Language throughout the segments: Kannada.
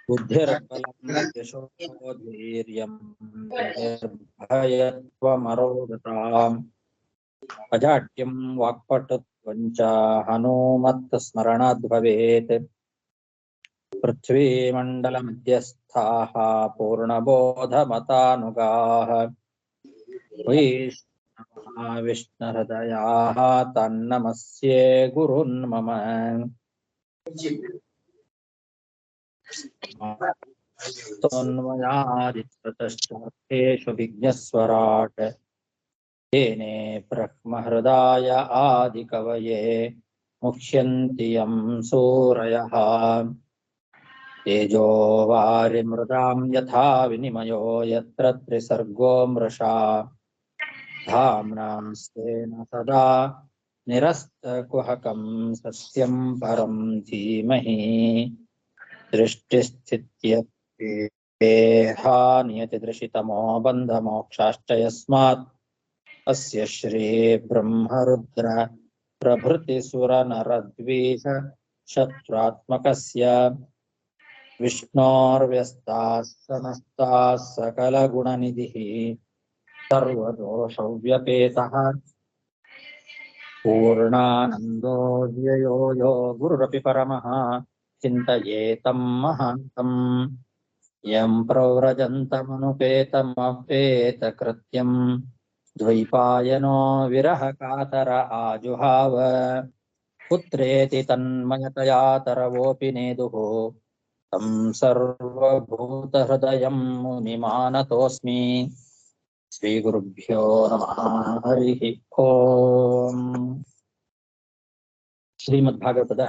ಬುದ್ಧಿರ್ಬಲಂ ಯಶೋಧೈರ್ಯಂ ನಿರ್ಭಯತ್ವಮರೋಗತಾಂ ಅಜಾಟ್ಯಂ ವಾಕ್ಪಟುತ್ವಂಚ ಹನುಮತ್ ಸ್ಮರಣಾದ್ ಭವೇತ್. ಪೃಥ್ವೀಮಂಡಲ ಮಧ್ಯಸ್ಥಾಃ ಪೂರ್ಣಬೋಧಮತಾನುಗಾಃ ವೈಷ್ಣವಃ ವಿಷ್ಣುಹೃದಯಾಃ ತನ್ನಮಸ್ಯೆ ಗುರುನ್ ಮಮ. ತನ್ಮಯಾದಿತಶ್ಚಾರ್ಥೇಷು ವಿಘ್ನಸ್ವರಾಟ್ ತೇನೇ ಬ್ರಹ್ಮಹೃದಾಯ ಆದಿಕವಯೇ ಮುಹ್ಯಂತಿ ಯಂ ಸೂರಯಃ. ತೇಜೋ ವಾರಿಮೃದಾಂ ಯಥಾ ವಿನಿಮಯೋ ಯತ್ರ ತ್ರಿಸರ್ಗೋ ಮೃಷಾ ಧಾಮ್ನಾ ಸ್ವೇನ ಸದಾ ನಿರಸ್ತಕುಹಕಂ ಸತ್ಯಂ ಪರಂ ಧೀಮಹಿ. ಸೃಷ್ಟಿಸ್ಥಿತ್ಯಪ್ಯೇಹಾನಿಯತಿದೃಶಿತಮೋ ಬಂಧಮೋಕ್ಷಾಶ್ಚ ಯಸ್ಮಾತ್ ಅಸ್ಯ ಶ್ರೀ ಬ್ರಹ್ಮರುದ್ರ ಪ್ರಭೃತಿ ಸುರನರದ್ವೀಷ ಶತ್ರುತ್ಮಕಸ್ಯ ವಿಷ್ಣೋರ್ವ್ಯಸ್ತಾಃ ಸಮಸ್ತಾಃ ಸಕಲಗುಣನಿಧಿಃ ಸರ್ವದೋಷವ್ಯಪೇತಃ ಪೂರ್ಣಾನಂದೋ ವ್ಯಯೋ ಯೋ ಗುರುರಪಿ ಪರಮಃ ಚಿಂತಯೇತಂ ಮಹಾಂತಂ. ಯಂ ಪ್ರವ್ರಜन्तಮನುಪೇತಮಪೇತಕೃತ್ಯಂ ದ್ವೈಪಾಯನೋ ವಿರಹ ಕಾತರ ಆಜುಹಾವ. ಪುತ್ರೇತಿ ತನ್ಮಯತಯಾ ತರವೋಪಿ ನೇದುಃ तं ಸರ್ವಭೂತಹೃದಯಂ ಮುನಿಮಾನತೋಸ್ಮಿ. ಶ್ರೀಗುರುಭ್ಯೋ ನಮಃ. ಹರಿ ಓಂ. ಶ್ರೀಮದ್ಭಾಗವತದ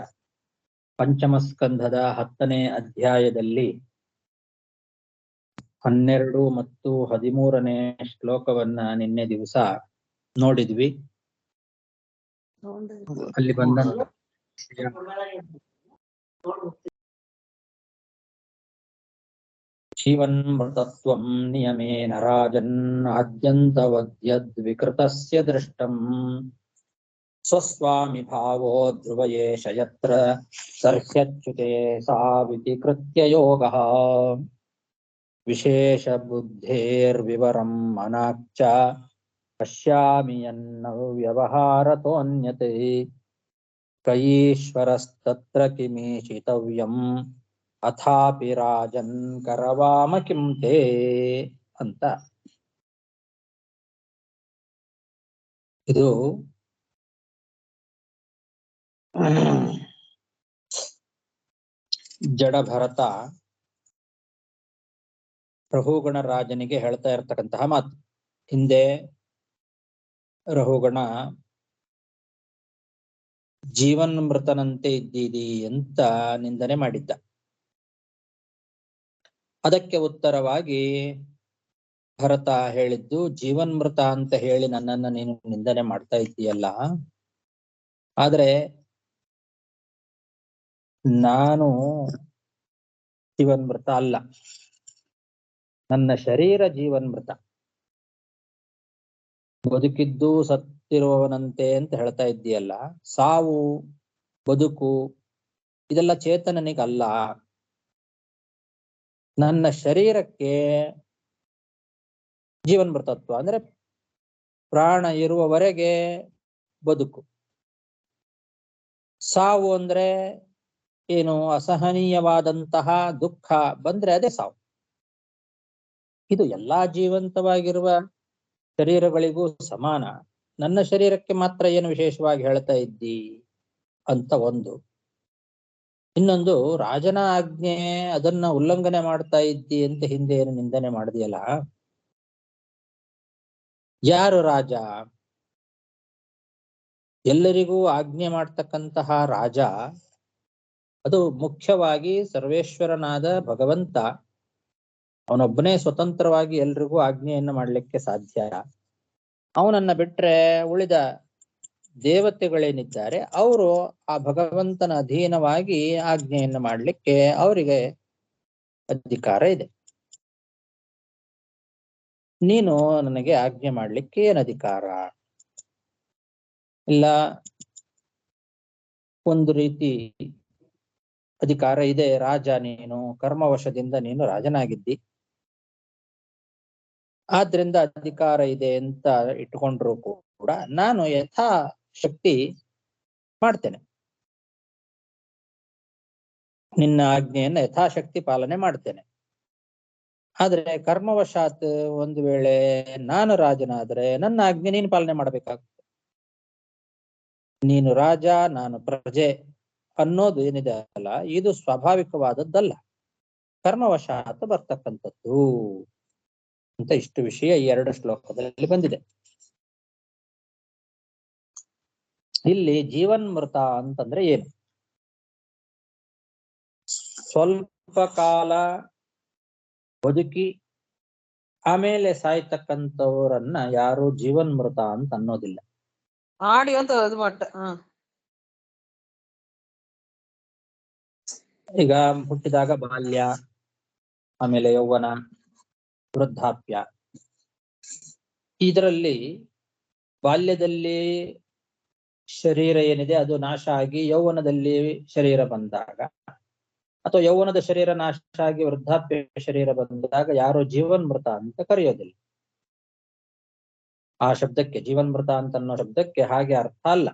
ಪಂಚಮ ಸ್ಕಂಧದ 10ನೇ ಅಧ್ಯಾಯದಲ್ಲಿ 12 ಮತ್ತು 13ನೇ ಶ್ಲೋಕವನ್ನ ನಿನ್ನೆ ದಿವಸ ನೋಡಿದ್ವಿ. ಅಲ್ಲಿ ಬಂದ ಜೀವನ್ಮೃತತ್ವಂ ನಿಯಮೇನ ರಾಜನ್ ಆದ್ಯಂತವದ್ಯದ್ವಿಕೃತಸ್ಯ ದೃಷ್ಟಂ ಸ್ವಸ್ವಾಮಿ ಭಾವೋ ಧ್ರುವಯೇಷ ಯತ್ರ ಸರ್ಹ್ಯಚ್ಯುತೆ ಸಾವಿತಿ ಕೃತ್ಯ ಯೋಗಃ. ವಿಶೇಷ ಬುದ್ಧೇರ್ವಿವರಂ ಮನಾಚ್ಚ ಪಶ್ಯಾಮಿ ಯನ್ನ ವ್ಯವಹಾರತೋನ್ಯತೆ ಕೈಶ್ವರಸ್ತತ್ರ ಕಿಮೀಶಿತವ್ಯಂ ಅಥಾಪಿ ರಾಜನ್ ಕರವಾಮ ಕಿಂ ತೇ ಅಂತ. ಇದು ಜಡ ಭರತ ರಹುಗಣ ರಾಜನಿಗೆ ಹೇಳ್ತಾ ಇರ್ತಕ್ಕಂತಹ ಮಾತು. ಹಿಂದೆ ರಹುಗಣ ಜೀವನ್ಮೃತನಂತೆ ಇದ್ದೀರಿ ಅಂತ ನಿಂದನೆ ಮಾಡಿದ್ದ. ಅದಕ್ಕೆ ಉತ್ತರವಾಗಿ ಭರತ ಹೇಳಿದ್ದು, ಜೀವನ್ಮೃತ ಅಂತ ಹೇಳಿ ನನ್ನನ್ನು ನೀನು ನಿಂದನೆ ಮಾಡ್ತಾ ಇದ್ದೀಯಲ್ಲ, ಆದ್ರೆ ನಾನು ಜೀವನ್ಮೃತ ಅಲ್ಲ, ನನ್ನ ಶರೀರ ಜೀವನ್ಮೃತ. ಬದುಕಿದ್ದು ಸತ್ತಿರುವವನಂತೆ ಅಂತ ಹೇಳ್ತಾ ಇದ್ದೀಯಲ್ಲ, ಸಾವು ಬದುಕು ಇದೆಲ್ಲ ಚೇತನನಿಗಲ್ಲ. ನನ್ನ ಶರೀರಕ್ಕೆ ಜೀವನ್ಮೃತತ್ವ ಅಂದ್ರೆ ಪ್ರಾಣ ಇರುವವರೆಗೆ ಬದುಕು. ಸಾವು ಅಂದ್ರೆ ಏನು? ಅಸಹನೀಯವಾದಂತಹ ದುಃಖ ಬಂದ್ರೆ ಅದೇ ಸಾವು. ಇದು ಎಲ್ಲಾ ಜೀವಂತವಾಗಿರುವ ಶರೀರಗಳಿಗೂ ಸಮಾನ. ನನ್ನ ಶರೀರಕ್ಕೆ ಮಾತ್ರ ಏನು ವಿಶೇಷವಾಗಿ ಹೇಳ್ತಾ ಇದ್ದಿ ಅಂತ ಒಂದು. ಇನ್ನೊಂದು, ರಾಜನ ಆಜ್ಞೆ ಅದನ್ನ ಉಲ್ಲಂಘನೆ ಮಾಡ್ತಾ ಇದ್ದಿ ಅಂತ ಹಿಂದೆ ಏನು ನಿಂದನೆ ಮಾಡಿದೆಯಲ್ಲ, ಯಾರು ರಾಜ? ಎಲ್ಲರಿಗೂ ಆಜ್ಞೆ ಮಾಡ್ತಕ್ಕಂತಹ ರಾಜ ಅದು ಮುಖ್ಯವಾಗಿ ಸರ್ವೇಶ್ವರನಾದ ಭಗವಂತ. ಅವನೊಬ್ಬನೇ ಸ್ವತಂತ್ರವಾಗಿ ಎಲ್ರಿಗೂ ಆಜ್ಞೆಯನ್ನು ಮಾಡ್ಲಿಕ್ಕೆ ಸಾಧ್ಯ. ಅವನನ್ನ ಬಿಟ್ರೆ ಉಳಿದ ದೇವತೆಗಳೇನಿದ್ದಾರೆ ಅವರು ಆ ಭಗವಂತನ ಅಧೀನವಾಗಿ ಆಜ್ಞೆಯನ್ನು ಮಾಡ್ಲಿಕ್ಕೆ ಅವರಿಗೆ ಅಧಿಕಾರ ಇದೆ. ನೀನು ನನಗೆ ಆಜ್ಞೆ ಮಾಡ್ಲಿಕ್ಕೆ ಏನ್ ಅಧಿಕಾರ? ಇಲ್ಲ, ಒಂದು ರೀತಿ ಅಧಿಕಾರ ಇದೆ, ರಾಜ ನೀನು, ಕರ್ಮವಶದಿಂದ ನೀನು ರಾಜನಾಗಿದ್ದಿ, ಆದ್ರಿಂದ ಅಧಿಕಾರ ಇದೆ ಅಂತ ಇಟ್ಕೊಂಡ್ರು ಕೂಡ ನಾನು ಯಥಾ ಶಕ್ತಿ ಮಾಡ್ತೇನೆ, ನಿನ್ನ ಆಜ್ಞೆಯನ್ನ ಯಥಾಶಕ್ತಿ ಪಾಲನೆ ಮಾಡ್ತೇನೆ. ಆದ್ರೆ ಕರ್ಮವಶಾತ್ ಒಂದು ವೇಳೆ ನಾನು ರಾಜನಾದ್ರೆ ನನ್ನ ಆಜ್ಞೆ ನೀನು ಪಾಲನೆ ಮಾಡಬೇಕಾಗ್ತದೆ. ನೀನು ರಾಜ, ನಾನು ಪ್ರಜೆ ಅನ್ನೋದು ಏನಿದೆ ಅಲ್ಲ, ಇದು ಸ್ವಾಭಾವಿಕವಾದದ್ದಲ್ಲ, ಕರ್ಮವಶಾತ್ ಬರ್ತಕ್ಕಂಥದ್ದು ಅಂತ ಇಷ್ಟು ವಿಷಯ ಈ 2 ಶ್ಲೋಕದಲ್ಲಿ ಬಂದಿದೆ. ಇಲ್ಲಿ ಜೀವನ್ಮೃತ ಅಂತಂದ್ರೆ ಏನು? ಸ್ವಲ್ಪ ಕಾಲ ಬದುಕಿ ಆಮೇಲೆ ಸಾಯ್ತಕ್ಕಂಥವ್ರನ್ನ ಯಾರು ಜೀವನ್ಮೃತ ಅಂತ ಅನ್ನೋದಿಲ್ಲ. ಆಡಿ ಅಂತ ಅದು ಮಟ್ಟ. ಈಗ ಹುಟ್ಟಿದಾಗ ಬಾಲ್ಯ, ಆಮೇಲೆ ಯೌವನ, ವೃದ್ಧಾಪ್ಯ. ಇದರಲ್ಲಿ ಬಾಲ್ಯದಲ್ಲಿ ಶರೀರ ಏನಿದೆ ಅದು ನಾಶ ಆಗಿ ಯೌವನದಲ್ಲಿ ಶರೀರ ಬಂದಾಗ, ಅಥವಾ ಯೌವನದ ಶರೀರ ನಾಶ ಆಗಿ ವೃದ್ಧಾಪ್ಯ ಶರೀರ ಬಂದಾಗ ಯಾರು ಜೀವನ್ಮೃತ ಅಂತ ಕರೆಯೋದಿಲ್ಲ. ಆ ಶಬ್ದಕ್ಕೆ, ಜೀವನ್ಮೃತ ಅಂತ ಅನ್ನೋ ಶಬ್ದಕ್ಕೆ ಹಾಗೆ ಅರ್ಥ ಅಲ್ಲ.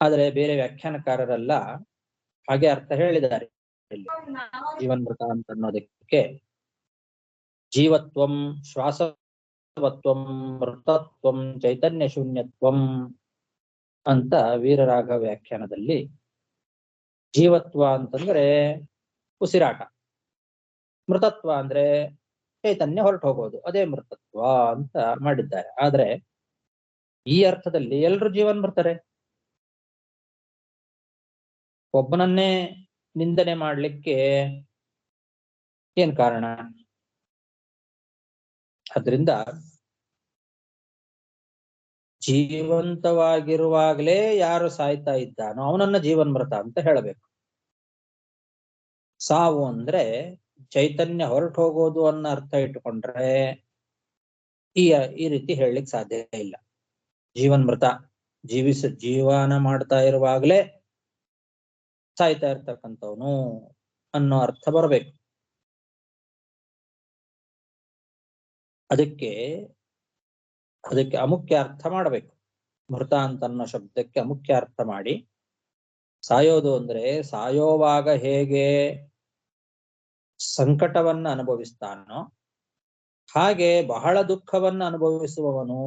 ಆದರೆ ಬೇರೆ ವ್ಯಾಖ್ಯಾನಕಾರರೆಲ್ಲ ಹಾಗೆ ಅರ್ಥ ಹೇಳಿದ್ದಾರೆ. ಜೀವನ್ಮೃತ ಅಂತ ಅನ್ನೋದಕ್ಕೆ ಜೀವತ್ವಂ, ಶ್ವಾಸವತ್ವಂ, ಮೃತತ್ವಂ, ಚೈತನ್ಯ ಶೂನ್ಯತ್ವಂ ಅಂತ ವೀರರಾಘ ವ್ಯಾಖ್ಯಾನದಲ್ಲಿ ಜೀವತ್ವ ಅಂತಂದ್ರೆ ಉಸಿರಾಟ, ಮೃತತ್ವ ಅಂದ್ರೆ ಚೈತನ್ಯ ಹೊರಟು ಹೋಗೋದು, ಅದೇ ಮೃತತ್ವ ಅಂತ ಮಾಡಿದ್ದಾರೆ. ಆದ್ರೆ ಈ ಅರ್ಥದಲ್ಲಿ ಎಲ್ಲರೂ ಜೀವನ್ಮೃತರೇ. ಒಬ್ಬನನ್ನೇ ನಿಂದನೆ ಮಾಡ್ಲಿಕ್ಕೆ ಏನ್ ಕಾರಣ? ಅದರಿಂದ ಜೀವಂತವಾಗಿರುವಾಗಲೇ ಯಾರು ಸಾಯ್ತಾ ಇದ್ದಾನೋ ಅವನನ್ನ ಜೀವನ್ಮೃತ ಅಂತ ಹೇಳಬೇಕು. ಸಾವು ಅಂದ್ರೆ ಚೈತನ್ಯ ಹೊರಟು ಹೋಗೋದು ಅನ್ನೋ ಅರ್ಥ ಇಟ್ಟುಕೊಂಡ್ರೆ ಈ ರೀತಿ ಹೇಳಲಿಕ್ಕೆ ಸಾಧ್ಯ ಇಲ್ಲ. ಜೀವನ್ಮೃತ, ಜೀವನ ಮಾಡ್ತಾ ಇರುವಾಗಲೇ ಸಾಯ್ತಾ ಇರ್ತಕ್ಕಂಥವನು ಅನ್ನೋ ಅರ್ಥ ಬರಬೇಕು. ಅದಕ್ಕೆ ಅಮುಖ್ಯ ಅರ್ಥ ಮಾಡಬೇಕು. ಮೃತ ಅಂತ ಅನ್ನೋ ಶಬ್ದಕ್ಕೆ ಅಮುಖ್ಯ ಅರ್ಥ ಮಾಡಿ, ಸಾಯೋದು ಅಂದ್ರೆ ಸಾಯೋವಾಗ ಹೇಗೆ ಸಂಕಟವನ್ನ ಅನುಭವಿಸ್ತಾನೋ ಹಾಗೆ ಬಹಳ ದುಃಖವನ್ನ ಅನುಭವಿಸುವವನು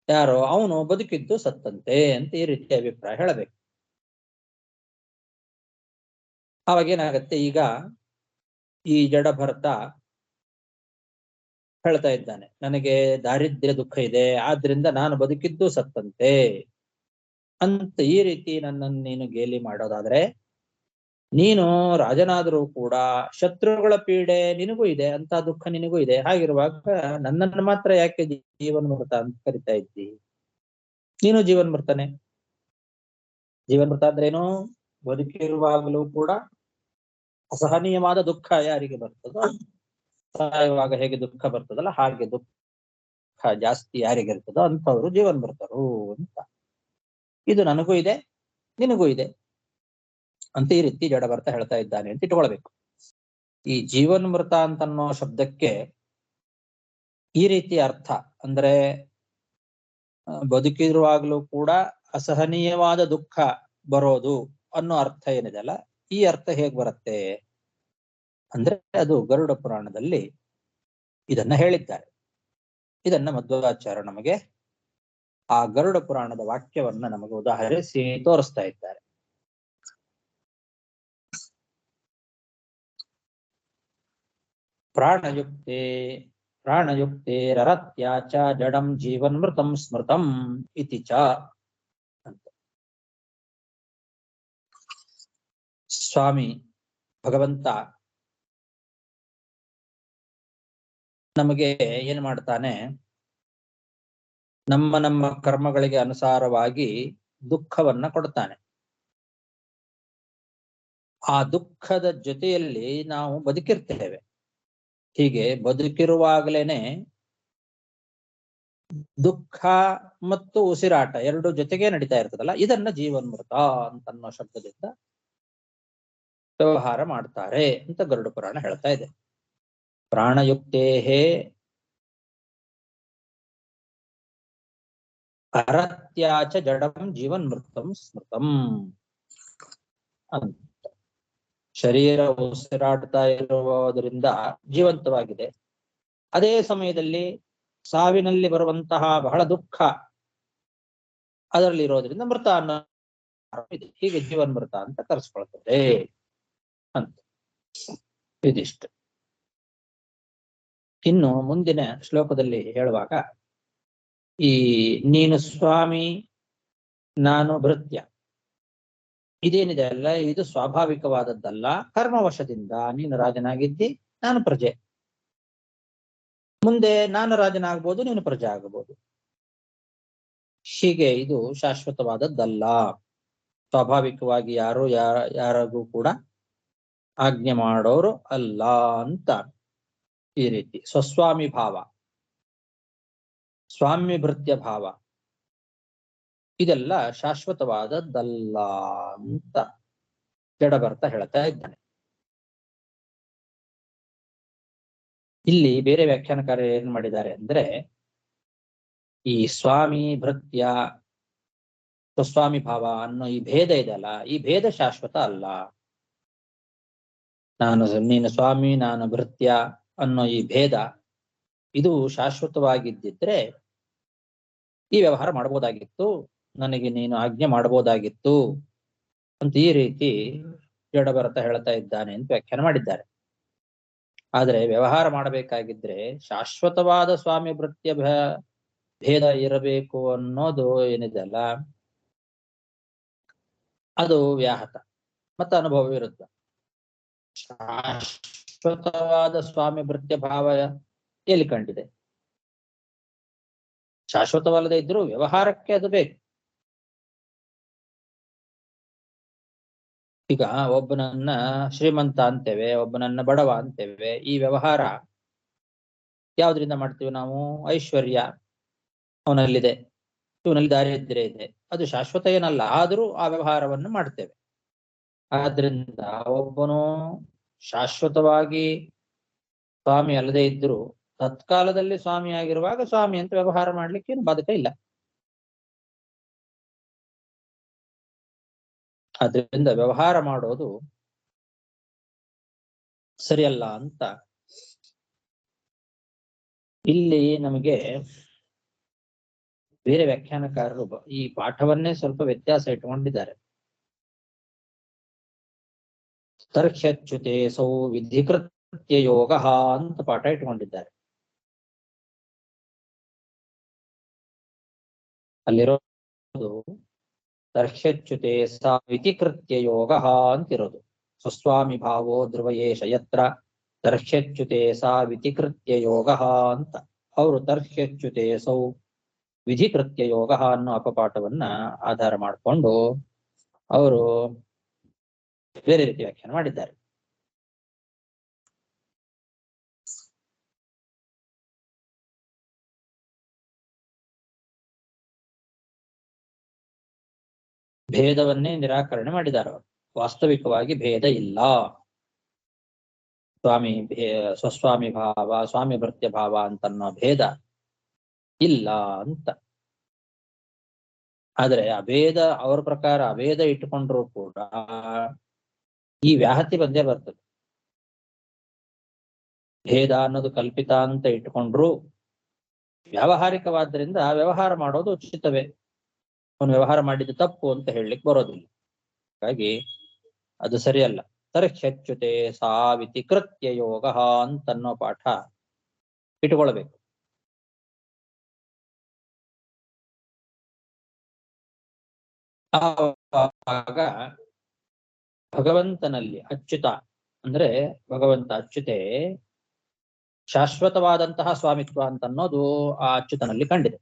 ಯಾರೋ ಅವನು ಬದುಕಿದ್ದು ಸತ್ತಂತೆ ಅಂತ ಈ ರೀತಿ ಅಭಿಪ್ರಾಯ ಹೇಳಬೇಕು. ಅವಾಗೇನಾಗತ್ತೆ, ಈಗ ಈ ಜಡಭರತ ಹೇಳ್ತಾ ಇದ್ದಾನೆ, ನನಗೆ ದಾರಿದ್ರ್ಯ ದುಃಖ ಇದೆ, ಆದ್ರಿಂದ ನಾನು ಬದುಕಿದ್ದು ಸತ್ತಂತೆ ಅಂತ ಈ ರೀತಿ ನನ್ನನ್ನು ನೀನು ಗೇಲಿ ಮಾಡೋದಾದ್ರೆ, ನೀನು ರಾಜನಾದರೂ ಕೂಡ ಶತ್ರುಗಳ ಪೀಡೆ ನಿನಗೂ ಇದೆ, ಅಂತ ದುಃಖ ನಿನಗೂ ಇದೆ. ಹಾಗಿರುವಾಗ ನನ್ನನ್ನು ಮಾತ್ರ ಯಾಕೆ ಜೀವನ್ಮೃತ ಅಂತ ಕರಿತಾ ಇದ್ದಿ? ನೀನು ಜೀವನ್ಮೃತನೇ. ಜೀವನ್ಮೃತ ಅಂದ್ರೇನು? ಬದುಕಿರುವಾಗಲೂ ಕೂಡ ಅಸಹನೀಯವಾದ ದುಃಖ ಯಾರಿಗೆ ಬರ್ತದೋ, ಸಾಯುವಾಗ ಹೇಗೆ ದುಃಖ ಬರ್ತದಲ್ಲ ಹಾಗೆ ದುಃಖ ಜಾಸ್ತಿ ಯಾರಿಗಿರ್ತದೋ ಅಂಥವ್ರು ಜೀವನ್ಮೃತರು ಅಂತ. ಇದು ನನಗೂ ಇದೆ, ನಿನಗೂ ಇದೆ ಅಂತ ಈ ರೀತಿ ಜಡಭರತ ಹೇಳ್ತಾ ಇದ್ದಾನೆ ಅಂತ ಇಟ್ಕೊಳ್ಬೇಕು. ಈ ಜೀವನ್ಮೃತ ಅಂತನ್ನೋ ಶಬ್ದಕ್ಕೆ ಈ ರೀತಿ ಅರ್ಥ ಅಂದ್ರೆ ಬದುಕಿರುವಾಗಲೂ ಕೂಡ ಅಸಹನೀಯವಾದ ದುಃಖ ಬರೋದು ಅನ್ನೋ ಅರ್ಥ ಏನಿದೆ ಅಲ್ಲ, ಈ ಅರ್ಥ ಹೇಗ್ ಬರುತ್ತೆ ಅಂದ್ರೆ ಅದು ಗರುಡ ಪುರಾಣದಲ್ಲಿ ಇದನ್ನ ಹೇಳಿದ್ದಾರೆ. ಇದನ್ನ ಮಧ್ವಾಚಾರ್ಯ ನಮಗೆ ಆ ಗರುಡ ಪುರಾಣದ ವಾಕ್ಯವನ್ನ ನಮಗೆ ಉದಾಹರಿಸಿ ತೋರಿಸ್ತಾ ಇದ್ದಾರೆ. ಪ್ರಾಣಯುಕ್ತೆ ರರತ್ಯಾಚ ಜಡಂ ಜೀವನ್ಮೃತಂ ಸ್ಮೃತಂ ಇತಿ ಚ ಅಂತ ಸ್ವಾಮಿ ಭಗವಂತ ನಮಗೆ ಏನ್ ಮಾಡ್ತಾನೆ, ನಮ್ಮ ಕರ್ಮಗಳಿಗೆ ಅನುಸಾರವಾಗಿ ದುಃಖವನ್ನ ಕೊಡ್ತಾನೆ. ಆ ದುಃಖದ ಜೊತೆಯಲ್ಲಿ ನಾವು ಬದುಕಿರ್ತೇವೆ. ಹೀಗೆ ಬದುಕಿರುವಾಗಲೇನೆ ದುಃಖ ಮತ್ತು ಉಸಿರಾಟ ಎರಡು ಜೊತೆಗೆ ನಡೀತಾ ಇರ್ತದಲ್ಲ, ಇದನ್ನ ಜೀವನ್ಮೃತ ಅಂತನ್ನೋ ಶಬ್ದದಿಂದ ವ್ಯವಹಾರ ಮಾಡ್ತಾರೆ ಅಂತ ಗರುಡ ಪುರಾಣ ಹೇಳ್ತಾ ಇದೆ. ಪ್ರಾಣಯುಕ್ತೇಹೇ ಅರತ್ಯಾಚ ಜಡಂ ಜೀವನ್ಮೃತಂ ಸ್ಮೃತಂ ಅಂತ. ಶರೀರ ಉಸಿರಾಡ್ತಾ ಇರುವುದರಿಂದ ಜೀವಂತವಾಗಿದೆ. ಅದೇ ಸಮಯದಲ್ಲಿ ಸಾವಿನಲ್ಲಿ ಬರುವಂತಹ ಬಹಳ ದುಃಖ ಅದರಲ್ಲಿ ಇರೋದ್ರಿಂದ ಮೃತ ಅನ್ನೋ ಇದೆ. ಹೀಗೆ ಜೀವನ್ಮೃತ ಅಂತ ಕರೆಸ್ಕೊಳ್ತದೆ ಅಂತ. ಇದಿಷ್ಟು. ಇನ್ನು ಮುಂದಿನ ಶ್ಲೋಕದಲ್ಲಿ ಹೇಳುವಾಗ ಈ ನೀನು ಸ್ವಾಮಿ ನಾನು ಭೃತ್ಯ ಇದೇನಿದೆ ಅಲ್ಲ, ಇದು ಸ್ವಾಭಾವಿಕವಾದದ್ದಲ್ಲ. ಕರ್ಮವಶದಿಂದ ನೀನು ರಾಜನಾಗಿದ್ದಿ, ನಾನು ಪ್ರಜೆ. ಮುಂದೆ ನಾನು ರಾಜನಾಗ್ಬೋದು, ನೀನು ಪ್ರಜೆ ಆಗಬಹುದು. ಹೀಗೆ ಇದು ಶಾಶ್ವತವಾದದ್ದಲ್ಲ. ಸ್ವಾಭಾವಿಕವಾಗಿ ಯಾರಿಗೂ ಕೂಡ ಆಜ್ಞೆ ಮಾಡೋರು ಅಲ್ಲ ಅಂತ. ಈ ರೀತಿ ಸ್ವಸ್ವಾಮಿ ಭಾವ, ಸ್ವಾಮಿ ಭೃತ್ಯ ಭಾವ ಇದೆಲ್ಲ ಶಾಶ್ವತವಾದದ್ದಲ್ಲ ಅಂತ ಜಡಭರ್ತ ಹೇಳ್ತಾ ಇದ್ದಾನೆ. ಇಲ್ಲಿ ಬೇರೆ ವ್ಯಾಖ್ಯಾನಕಾರ ಏನ್ ಮಾಡಿದ್ದಾರೆ ಅಂದ್ರೆ, ಈ ಸ್ವಾಮಿ ಭೃತ್ಯ ಸ್ವಸ್ವಾಮಿ ಭಾವ ಅನ್ನೋ ಈ ಭೇದ ಇದೆಯಲ್ಲ, ಈ ಭೇದ ಶಾಶ್ವತ ಅಲ್ಲ. ನೀನು ಸ್ವಾಮಿ ನಾನು ಭೃತ್ಯ ಅನ್ನೋ ಈ ಭೇದ ಇದು ಶಾಶ್ವತವಾಗಿದ್ದಿದ್ರೆ ಈ ವ್ಯವಹಾರ ಮಾಡಬಹುದಾಗಿತ್ತು, ನನಗೆ ನೀನು ಆಜ್ಞೆ ಮಾಡಬಹುದಾಗಿತ್ತು ಅಂತ ಈ ರೀತಿ ಜಡಭರತ ಹೇಳ್ತಾ ಇದ್ದಾನೆ ಅಂತ ವ್ಯಾಖ್ಯಾನ ಮಾಡಿದ್ದಾರೆ. ಆದರೆ ವ್ಯವಹಾರ ಮಾಡಬೇಕಾಗಿದ್ರೆ ಶಾಶ್ವತವಾದ ಸ್ವಾಮಿ ಭೃತ್ಯ ಭೇದ ಇರಬೇಕು ಅನ್ನೋದು ಏನಿದೆ ಅಲ್ಲ, ಅದು ವ್ಯಾಹತ ಮತ್ತು ಅನುಭವ ವಿರುದ್ಧ. ಶಾಶ್ವತವಾದ ಸ್ವಾಮಿ ಭೃತ್ಯ ಭಾವ ಎಲ್ಲಿ ಕಂಡಿದೆ? ಶಾಶ್ವತವಲ್ಲದೆ ಇದ್ರೂ ವ್ಯವಹಾರಕ್ಕೆ ಅದು ಬೇಕು. ಈಗ ಒಬ್ಬನನ್ನ ಶ್ರೀಮಂತ ಅಂತೇವೆ, ಒಬ್ಬನನ್ನ ಬಡವ ಅಂತೇವೆ. ಈ ವ್ಯವಹಾರ ಯಾವ್ದ್ರಿಂದ ಮಾಡ್ತೀವಿ ನಾವು? ಐಶ್ವರ್ಯ ಅವನಲ್ಲಿದೆ, ಇವನಲ್ಲಿ ದಾರಿದ್ರ್ಯ ಇದೆ, ಅದು ಶಾಶ್ವತ ಏನಲ್ಲ, ಆದರೂ ಆ ವ್ಯವಹಾರವನ್ನು ಮಾಡ್ತೇವೆ. ಆದ್ರಿಂದ ಒಬ್ಬನು ಶಾಶ್ವತವಾಗಿ ಸ್ವಾಮಿ ಅಲ್ಲದೆ ಇದ್ರೂ ತತ್ಕಾಲದಲ್ಲಿ ಸ್ವಾಮಿ ಆಗಿರುವಾಗ ಸ್ವಾಮಿ ಅಂತ ವ್ಯವಹಾರ ಮಾಡ್ಲಿಕ್ಕೆ ಏನು ಬಾಧಕ ಇಲ್ಲ. ಆದ್ರಿಂದ ವ್ಯವಹಾರ ಮಾಡೋದು ಸರಿಯಲ್ಲ ಅಂತ ಇಲ್ಲಿ ನಮಗೆ ಬೇರೆ ವ್ಯಾಖ್ಯಾನಕಾರರು ಈ ಪಾಠವನ್ನೇ ಸ್ವಲ್ಪ ವ್ಯತ್ಯಾಸ ಇಟ್ಕೊಂಡಿದ್ದಾರೆ. ತರ್ಹ್ಯಚ್ಯುತೆ ಸೌ ವಿಧಿಕೃತ್ಯ ಯೋಗ ಅಂತ ಪಾಠ ಇಟ್ಕೊಂಡಿದ್ದಾರೆ. ಅಲ್ಲಿರೋದು ತರ್ಹ್ಯಚ್ಯುತೆ ಸಾ ವಿಧಿಕೃತ್ಯ ಯೋಗ ಅಂತಿರೋದು. ಸ್ವಸ್ವಾಮಿ ಭಾವೋ ಧ್ರುವಯೇಶ ಯತ್ರ ತರ್ಹ್ಯಚ್ಯುತೆ ಸಾ ವಿಧಿಕೃತ್ಯ ಯೋಗ ಅಂತ. ಅವರು ತರ್ಹ್ಯಚ್ಯುತೆ ಸೌ ವಿಧಿಕೃತ್ಯ ಯೋಗ ಅನ್ನೋ ಅಪಪಾಠವನ್ನ ಆಧಾರ ಮಾಡಿಕೊಂಡು ಅವರು ಬೇರೆ ರೀತಿ ವ್ಯಾಖ್ಯಾನ ಮಾಡಿದ್ದಾರೆ. ಭೇದವನ್ನೇ ನಿರಾಕರಣೆ ಮಾಡಿದ್ದಾರೆ ಅವರು. ವಾಸ್ತವಿಕವಾಗಿ ಭೇದ ಇಲ್ಲ. ಸ್ವಸ್ವಾಮಿ ಭಾವ ಸ್ವಾಮಿ ಭೃತ್ಯ ಭಾವ ಅಂತನ್ನೋ ಭೇದ ಇಲ್ಲ ಅಂತ. ಆದ್ರೆ ಅಭೇದ ಅವರ ಪ್ರಕಾರ ಅಭೇದ ಇಟ್ಟುಕೊಂಡ್ರು ಕೂಡ ಈ ವ್ಯಾಹತಿ ಬಂದೇ ಬರ್ತದೆ. ಭೇದ ಅನ್ನೋದು ಕಲ್ಪಿತ ಅಂತ ಇಟ್ಟುಕೊಂಡ್ರು ವ್ಯಾವಹಾರಿಕವಾದ್ರಿಂದ ವ್ಯವಹಾರ ಮಾಡೋದು ಉಚಿತವೇ. ಅವನು ವ್ಯವಹಾರ ಮಾಡಿದ್ದು ತಪ್ಪು ಅಂತ ಹೇಳಲಿಕ್ಕೆ ಬರೋದಿಲ್ಲ. ಹಾಗಾಗಿ ಅದು ಸರಿಯಲ್ಲ. ತರ್ಹ್ಯಚ್ಯುತೆ ಸಾ ವಿಧಿಕೃತ್ಯ ಯೋಗ ಅಂತನ್ನೋ ಪಾಠ ಇಟ್ಕೊಳ್ಬೇಕು. ಆಗ ಭಗವಂತನಲ್ಲಿ ಅಚ್ಯುತ ಅಂದ್ರೆ ಭಗವಂತ ಅಚ್ಯುತೆ ಶಾಶ್ವತವಾದಂತಹ ಸ್ವಾಮಿತ್ವ ಅಂತನ್ನೋದು ಆ ಅಚ್ಯುತನಲ್ಲಿ ಕಂಡಿದೆ.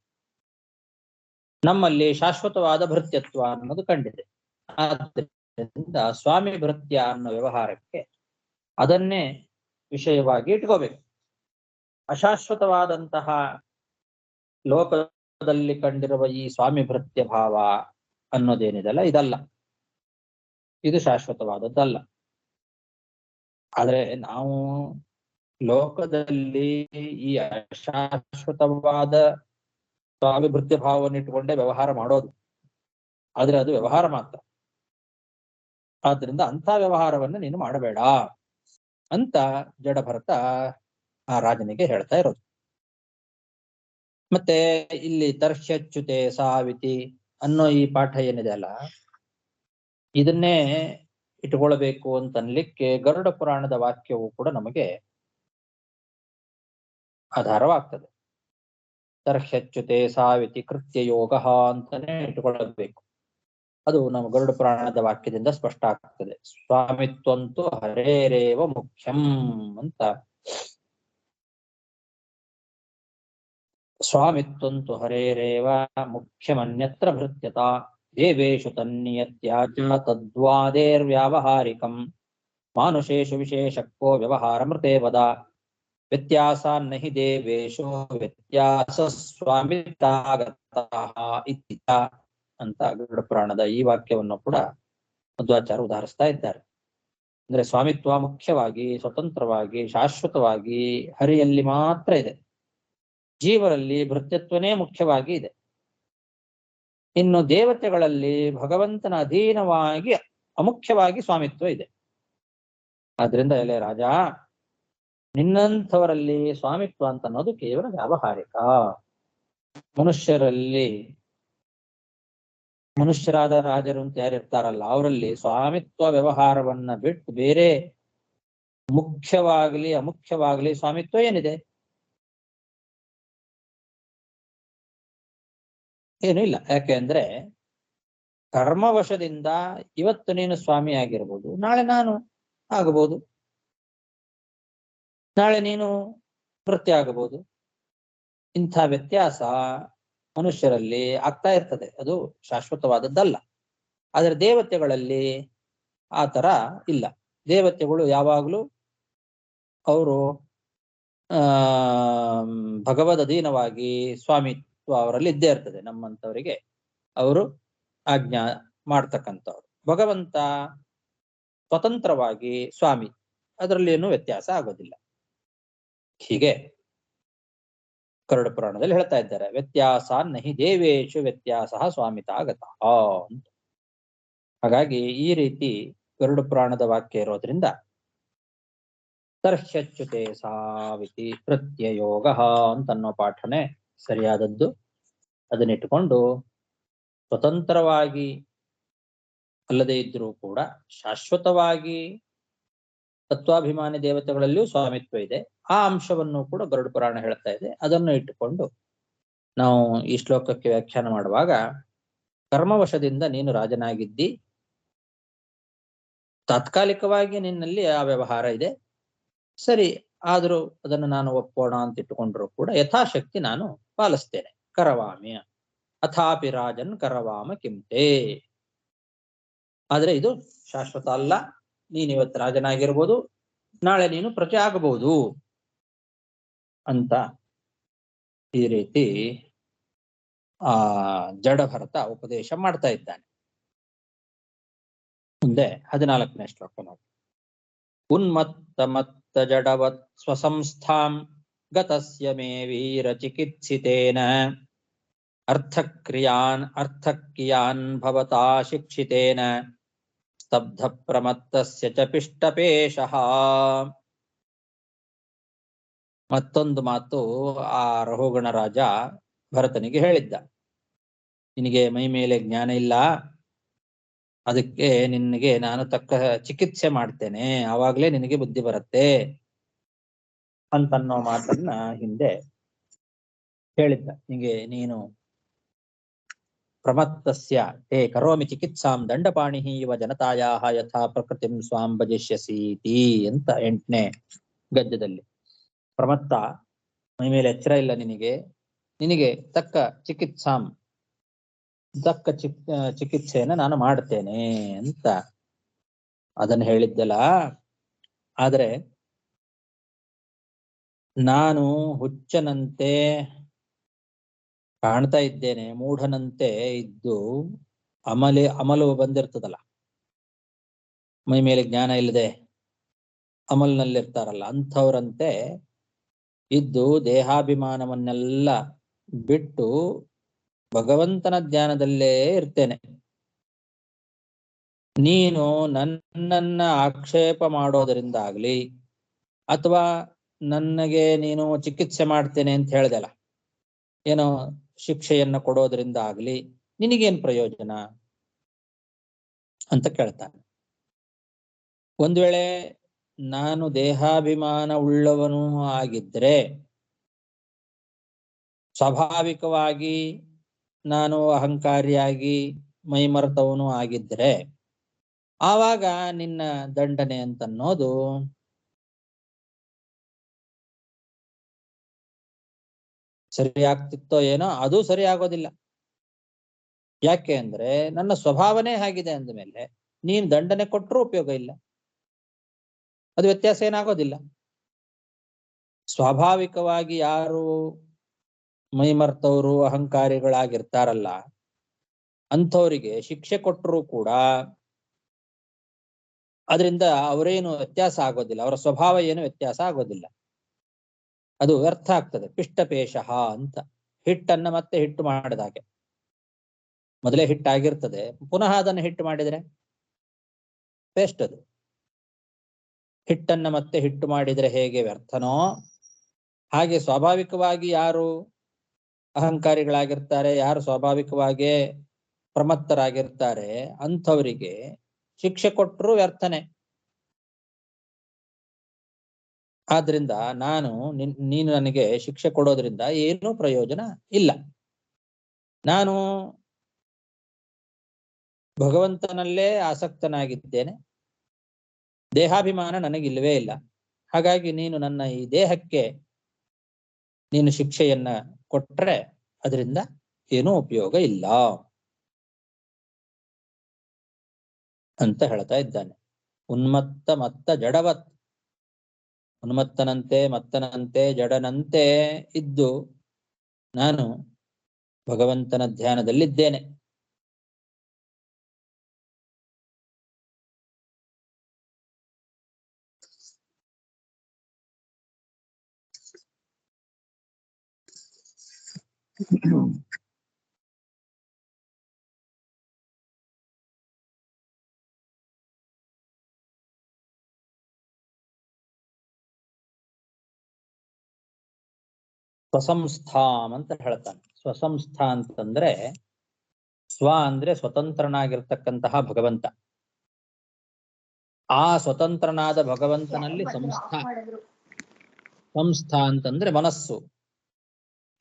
ನಮ್ಮಲ್ಲಿ ಶಾಶ್ವತವಾದ ಭೃತ್ಯತ್ವ ಅನ್ನೋದು ಕಂಡಿದೆ. ಆದ್ದರಿಂದ ಸ್ವಾಮಿ ಭೃತ್ಯ ಅನ್ನೋ ವ್ಯವಹಾರಕ್ಕೆ ಅದನ್ನೇ ವಿಷಯವಾಗಿ ಇಟ್ಕೋಬೇಕು. ಅಶಾಶ್ವತವಾದಂತಹ ಲೋಕದಲ್ಲಿ ಕಂಡಿರುವ ಈ ಸ್ವಾಮಿ ಭೃತ್ಯ ಭಾವ ಅನ್ನೋದೇನಿದೆಲ್ಲ ಇದಲ್ಲ, ಇದು ಶಾಶ್ವತವಾದದ್ದಲ್ಲ. ಆದ್ರೆ ನಾವು ಲೋಕದಲ್ಲಿ ಈ ಅಶಾಶ್ವತವಾದ ಸ್ವಾಮಿ ಭೃತ್ಯ ಭಾವವನ್ನು ಇಟ್ಟುಕೊಂಡೇ ವ್ಯವಹಾರ ಮಾಡೋದು, ಆದ್ರೆ ಅದು ವ್ಯವಹಾರ ಮಾತ್ರ. ಆದ್ರಿಂದ ಅಂಥ ವ್ಯವಹಾರವನ್ನು ನೀನು ಮಾಡಬೇಡ ಅಂತ ಜಡಭರತ ಆ ರಾಜನಿಗೆ ಹೇಳ್ತಾ ಇರೋದು. ಮತ್ತೆ ಇಲ್ಲಿ ತರ್ಷ್ಯಚ್ಯುತೆ ಸಾವಿತಿ ಅನ್ನೋ ಈ ಪಾಠ ಏನಿದೆ ಅಲ್ಲ, ಇದನ್ನೇ ಇಟ್ಕೊಳ್ಬೇಕು ಅಂತ ಅನ್ಲಿಕ್ಕೆ ಗರುಡ ಪುರಾಣದ ವಾಕ್ಯವು ಕೂಡ ನಮಗೆ ಆಧಾರವಾಗ್ತದೆ. ತರ್ಷ್ಯಚ್ಯುತೆ ಸಾವಿತಿ ಕೃತ್ಯ ಯೋಗ ಅಂತಾನೆ ಇಟ್ಕೊಳ್ಬೇಕು. ಅದು ನಮ್ಮ ಗರುಡ ಪುರಾಣದ ವಾಕ್ಯದಿಂದ ಸ್ಪಷ್ಟ ಆಗ್ತದೆ. ಸ್ವಾಮಿತ್ವಂತು ಹರೇರೇವ ಮುಖ್ಯಂ ಅಂತ. ಸ್ವಾಮಿತ್ವಂತು ಹರೇರೇವ ಮುಖ್ಯಮನ್ಯತ್ರ ಭೃತ್ಯತ ದೇವೇಶು ತನ್ನಿಯತ್ಯಾಚ ತದ್ವಾದೇರ್ವ್ಯಾವಹಾರಿಕಂ ಮಾನುಷೇಷು ವಿಶೇಷಕ್ಕೋ ವ್ಯವಹಾರಮೃತೆ ವದ ವ್ಯತ್ಯಾಸಾನ್ನ ಹಿ ದೇವೇಶು ವ್ಯತ್ಯಾಸ ಸ್ವಾಮಿತಾಗತಃ ಇತ್ಯತ ಅಂತ ಗರುಡ ಪುರಾಣದ ಈ ವಾಕ್ಯವನ್ನು ಕೂಡ ಮಧ್ವಾಚಾರ್ಯ ಉದಾಹರಿಸ್ತಾ ಇದ್ದಾರೆ. ಅಂದ್ರೆ ಸ್ವಾಮಿತ್ವ ಮುಖ್ಯವಾಗಿ ಸ್ವತಂತ್ರವಾಗಿ ಶಾಶ್ವತವಾಗಿ ಹರಿಯಲ್ಲಿ ಮಾತ್ರ ಇದೆ, ಜೀವರಲ್ಲಿ ಭೃತ್ಯತ್ವನೇ ಮುಖ್ಯವಾಗಿ ಇದೆ. ಇನ್ನು ದೇವತೆಗಳಲ್ಲಿ ಭಗವಂತನ ಅಧೀನವಾಗಿ ಅಮುಖ್ಯವಾಗಿ ಸ್ವಾಮಿತ್ವ ಇದೆ. ಆದ್ರಿಂದ ಎಲೆ ರಾಜ, ನಿನ್ನಂಥವರಲ್ಲಿ ಸ್ವಾಮಿತ್ವ ಅಂತ ಅನ್ನೋದು ಕೇವಲ ವ್ಯಾವಹಾರಿಕ. ಮನುಷ್ಯರಾದ ರಾಜರು ಅಂತ ಯಾರಿರ್ತಾರಲ್ಲ, ಅವರಲ್ಲಿ ಸ್ವಾಮಿತ್ವ ವ್ಯವಹಾರವನ್ನ ಬಿಟ್ಟು ಬೇರೆ ಮುಖ್ಯವಾಗ್ಲಿ ಅಮುಖ್ಯವಾಗ್ಲಿ ಸ್ವಾಮಿತ್ವ ಏನಿದೆ? ಏನೂ ಇಲ್ಲ. ಯಾಕೆ ಅಂದ್ರೆ ಕರ್ಮವಶದಿಂದ ಇವತ್ತು ನೀನು ಸ್ವಾಮಿ ಆಗಿರ್ಬೋದು, ನಾಳೆ ನಾನು ಆಗಬಹುದು, ನಾಳೆ ನೀನು ಭೃತ್ಯ ಆಗಬಹುದು. ಇಂಥ ವ್ಯತ್ಯಾಸ ಮನುಷ್ಯರಲ್ಲಿ ಆಗ್ತಾ ಇರ್ತದೆ, ಅದು ಶಾಶ್ವತವಾದದ್ದಲ್ಲ. ಆದ್ರೆ ದೇವತೆಗಳಲ್ಲಿ ಆ ತರ ಇಲ್ಲ. ದೇವತೆಗಳು ಯಾವಾಗಲೂ ಅವರು ಭಗವದ್ ಅಧೀನವಾಗಿ ಸ್ವಾಮಿತ್ವ ಅವರಲ್ಲಿ ಇದ್ದೇ ಇರ್ತದೆ. ನಮ್ಮಂಥವರಿಗೆ ಅವರು ಆಜ್ಞಾ ಮಾಡ್ತಕ್ಕಂಥವ್ರು. ಭಗವಂತ ಸ್ವತಂತ್ರವಾಗಿ ಸ್ವಾಮಿ, ಅದರಲ್ಲಿ ಏನು ವ್ಯತ್ಯಾಸ ಆಗೋದಿಲ್ಲ. ಹೀಗೆ ಗರುಡ ಪುರಾಣದಲ್ಲಿ ಹೇಳ್ತಾ ಇದ್ದಾರೆ, ವ್ಯತ್ಯಾಸ ನಹಿ ದೇವೇಶು ವ್ಯತ್ಯಾಸ ಸ್ವಾಮಿತಾಗತಃ ಅಂತ. ಹಾಗಾಗಿ ಈ ರೀತಿ ಗರುಡ ಪುರಾಣದ ವಾಕ್ಯ ಇರೋದ್ರಿಂದ ತರ್ಷ್ಯಚ್ಯುತೆ ಸಾವಿತಿ ಪ್ರತ್ಯಯೋಗ ಅಂತನ್ನೋ ಪಾಠನೆ ಸರಿಯಾದದ್ದು. ಅದನ್ನಿಟ್ಟುಕೊಂಡು ಸ್ವತಂತ್ರವಾಗಿ ಅಲ್ಲದೆ ಇದ್ರೂ ಕೂಡ ಶಾಶ್ವತವಾಗಿ ತತ್ವಾಭಿಮಾನಿ ದೇವತೆಗಳಲ್ಲಿಯೂ ಸ್ವಾಮಿತ್ವ ಇದೆ. ಆ ಅಂಶವನ್ನು ಕೂಡ ಗರುಡ ಪುರಾಣ ಹೇಳ್ತಾ ಇದೆ. ಅದನ್ನು ಇಟ್ಟುಕೊಂಡು ನಾವು ಈ ಶ್ಲೋಕಕ್ಕೆ ವ್ಯಾಖ್ಯಾನ ಮಾಡುವಾಗ, ಕರ್ಮವಶದಿಂದ ನೀನು ರಾಜನಾಗಿದ್ದಿ, ತಾತ್ಕಾಲಿಕವಾಗಿ ನಿನ್ನಲ್ಲಿ ಆ ವ್ಯವಹಾರ ಇದೆ, ಸರಿ, ಆದರೂ ಅದನ್ನು ನಾನು ಒಪ್ಪೋಣ ಅಂತ ಇಟ್ಟುಕೊಂಡ್ರು ಕೂಡ ಯಥಾಶಕ್ತಿ ನಾನು ಪಾಲಿಸ್ತೇನೆ. ಕರವಾಮಿ ಅಥಾಪಿ ರಾಜನ್ ಕರವಾಮ ಕಿಂತೆ. ಆದ್ರೆ ಇದು ಶಾಶ್ವತ ಅಲ್ಲ. ನೀನ್ ಇವತ್ತು ರಾಜನಾಗಿರ್ಬೋದು, ನಾಳೆ ನೀನು ಪ್ರಜೆ ಆಗಬಹುದು ಅಂತ ಈ ರೀತಿ ಜಡಭರತ ಉಪದೇಶ ಮಾಡ್ತಾ ಇದ್ದಾನೆ. ಮುಂದೆ 14ನೇ ಶ್ಲೋಕ ನೋಡಿ. ಉನ್ಮತ್ತ ಮತ್ತ ಜಡವತ್ ಸ್ವಸಂಸ್ಥಾಂ ಗತಸ್ಯ ಮೇ ವೀರ ಚಿಕಿತ್ಸಿತೇನ ಅರ್ಥಕ್ರಿಯಾನ್ ಭವತಾ ಶಿಕ್ಷಿತೇನ ಸ್ತಬ್ಧ ಪ್ರಮತ್ತಸ್ಯ ಚ ಪಿಷ್ಟಪೇಶಃ. ಮತ್ತೊಂದು ಮಾತು ಆ ರಹುಗಣ ರಾಜ ಭರತನಿಗೆ ಹೇಳಿದ್ದ, ನಿನಗೆ ಮೈ ಮೇಲೆ ಜ್ಞಾನ ಇಲ್ಲ, ಅದಕ್ಕೆ ನಿನಗೆ ನಾನು ತಕ್ಕ ಚಿಕಿತ್ಸೆ ಮಾಡ್ತೇನೆ, ಆವಾಗ್ಲೇ ನಿನಗೆ ಬುದ್ಧಿ ಬರುತ್ತೆ ಅಂತನ್ನೋ ಮಾತನ್ನ ಹಿಂದೆ ಹೇಳಿದ್ದ. ನಿನಗೆ ನೀನು ಪ್ರಮತ್ತಸ್ಯ ತೇ ಕರೋಮಿ ಚಿಕಿತ್ಸಾಂ ದಂಡಪಾಣಿ ಇವ ಜನತಾಯಾಹ ಯಥಾ ಪ್ರಕೃತಿಂ ಸ್ವಾಂ ಭಜಿಷ್ಯಸೀತಿ ಅಂತ 8ನೇ ಗದ್ಯದಲ್ಲಿ. ಪ್ರಮತ್ತ, ಮೈ ಮೇಲೆ ಎಚ್ಚರ ಇಲ್ಲ ನಿನಗೆ ತಕ್ಕ ಚಿಕಿತ್ಸಾಂ, ತಕ್ಕ ಚಿಕಿತ್ಸೆಯನ್ನ ನಾನು ಮಾಡ್ತೇನೆ ಅಂತ ಅದನ್ನು ಹೇಳಿದ್ದಲ್ಲ. ಆದ್ರೆ ನಾನು ಹುಚ್ಚನಂತೆ ಕಾಣ್ತಾ ಇದ್ದೇನೆ ಮೂಢನಂತೆ ಇದ್ದು ಅಮಲು ಬಂದಿರ್ತದಲ್ಲ, ಮೈ ಮೇಲೆ ಜ್ಞಾನ ಇಲ್ಲದೆ ಅಮಲ್ನಲ್ಲಿರ್ತಾರಲ್ಲ ಅಂಥವ್ರಂತೆ ಇದ್ದು ದೇಹಾಭಿಮಾನವನ್ನೆಲ್ಲ ಬಿಟ್ಟು ಭಗವಂತನ ಧ್ಯಾನದಲ್ಲೇ ಇರ್ತೇನೆ. ನೀನು ನನ್ನನ್ನ ಆಕ್ಷೇಪ ಮಾಡೋದರಿಂದಾಗ್ಲಿ ಅಥವಾ ನನಗೆ ನೀನು ಚಿಕಿತ್ಸೆ ಮಾಡ್ತೇನೆ ಅಂತ ಹೇಳ್ದಲ್ಲ, ಏನೋ ಶಿಕ್ಷೆಯನ್ನ ಕೊಡೋದ್ರಿಂದ ಆಗ್ಲಿ ನಿನಗೇನ್ ಪ್ರಯೋಜನ ಅಂತ ಕೇಳ್ತಾನೆ. ಒಂದ್ ವೇಳೆ ನಾನು ದೇಹಾಭಿಮಾನ ಉಳ್ಳವನು ಆಗಿದ್ರೆ, ಸ್ವಾಭಾವಿಕವಾಗಿ ನಾನು ಅಹಂಕಾರಿಯಾಗಿ ಮೈಮರೆತವನು ಆಗಿದ್ರೆ, ಆವಾಗ ನಿನ್ನ ದಂಡನೆ ಅಂತನ್ನೋದು ಸರಿಯಾಗ್ತಿತ್ತೋ ಏನೋ, ಅದು ಸರಿ ಆಗೋದಿಲ್ಲ. ಯಾಕೆ ಅಂದ್ರೆ ನನ್ನ ಸ್ವಭಾವನೇ ಆಗಿದೆ ಅಂದಮೇಲೆ ನೀನ್ ದಂಡನೆ ಕೊಟ್ಟರೂ ಉಪಯೋಗ ಇಲ್ಲ, ಅದು ವ್ಯತ್ಯಾಸ ಏನಾಗೋದಿಲ್ಲ. ಸ್ವಾಭಾವಿಕವಾಗಿ ಯಾರು ಮೈಮರ್ತವರು ಅಹಂಕಾರಿಗಳಾಗಿರ್ತಾರಲ್ಲ ಅಂಥವರಿಗೆ ಶಿಕ್ಷೆ ಕೊಟ್ಟರೂ ಕೂಡ ಅದರಿಂದ ಅವರೇನು ವ್ಯತ್ಯಾಸ ಆಗೋದಿಲ್ಲ, ಅವರ ಸ್ವಭಾವ ಏನು ವ್ಯತ್ಯಾಸ ಆಗೋದಿಲ್ಲ, ಅದು ವ್ಯರ್ಥ ಆಗ್ತದೆ. ಪಿಷ್ಟಪೇಶಃ ಅಂತ, ಹಿಟ್ಟನ್ನ ಮತ್ತೆ ಹಿಟ್ಟು ಮಾಡಿದ ಹಾಗೆ. ಮೊದಲೇ ಹಿಟ್ಟಾಗಿರ್ತದೆ, ಪುನಃ ಅದನ್ನು ಹಿಟ್ಟು ಮಾಡಿದ್ರೆ ಪೇಸ್ಟ್. ಅದು ಹಿಟ್ಟನ್ನ ಮತ್ತೆ ಹಿಟ್ಟು ಮಾಡಿದ್ರೆ ಹೇಗೆ ವ್ಯರ್ಥನೋ ಹಾಗೆ ಸ್ವಾಭಾವಿಕವಾಗಿ ಯಾರು ಅಹಂಕಾರಿಗಳಾಗಿರ್ತಾರೆ, ಯಾರು ಸ್ವಾಭಾವಿಕವಾಗಿ ಪ್ರಮತ್ತರಾಗಿರ್ತಾರೆ ಅಂಥವರಿಗೆ ಶಿಕ್ಷೆ ಕೊಟ್ಟರು ವ್ಯರ್ಥನೆ. ಆದ್ರಿಂದ ನೀನು ನನಗೆ ಶಿಕ್ಷೆ ಕೊಡೋದ್ರಿಂದ ಏನೂ ಪ್ರಯೋಜನ ಇಲ್ಲ. ನಾನು ಭಗವಂತನಲ್ಲೇ ಆಸಕ್ತನಾಗಿದ್ದೇನೆ, ದೇಹಾಭಿಮಾನ ನನಗಿಲ್ವೇ ಇಲ್ಲ. ಹಾಗಾಗಿ ನೀನು ನನ್ನ ಈ ದೇಹಕ್ಕೆ ನೀನು ಶಿಕ್ಷೆಯನ್ನ ಕೊಟ್ರೆ ಅದರಿಂದ ಏನೂ ಉಪಯೋಗ ಇಲ್ಲ ಅಂತ ಹೇಳ್ತಾ ಇದ್ದಾನೆ. ಉನ್ಮತ್ತ ಮತ್ತ ಜಡವತ್, ಉನ್ಮತ್ತನಂತೆ ಮತ್ತನಂತೆ ಜಡನಂತೆ ಇದ್ದು ನಾನು ಭಗವಂತನ ಧ್ಯಾನದಲ್ಲಿದ್ದೇನೆ. ಸ್ವಸಂಸ್ಥಾಂ ಅಂತ ಹೇಳ್ತಾನೆ. ಸ್ವಸಂಸ್ಥಾ ಅಂತಂದ್ರೆ ಸ್ವ ಅಂದ್ರೆ ಸ್ವತಂತ್ರನಾಗಿರ್ತಕ್ಕಂತಹ ಭಗವಂತ. ಆ ಸ್ವತಂತ್ರನಾದ ಭಗವಂತನಲ್ಲಿ ಸಂಸ್ಥಾ ಅಂತಂದ್ರೆ ಮನಸ್ಸು.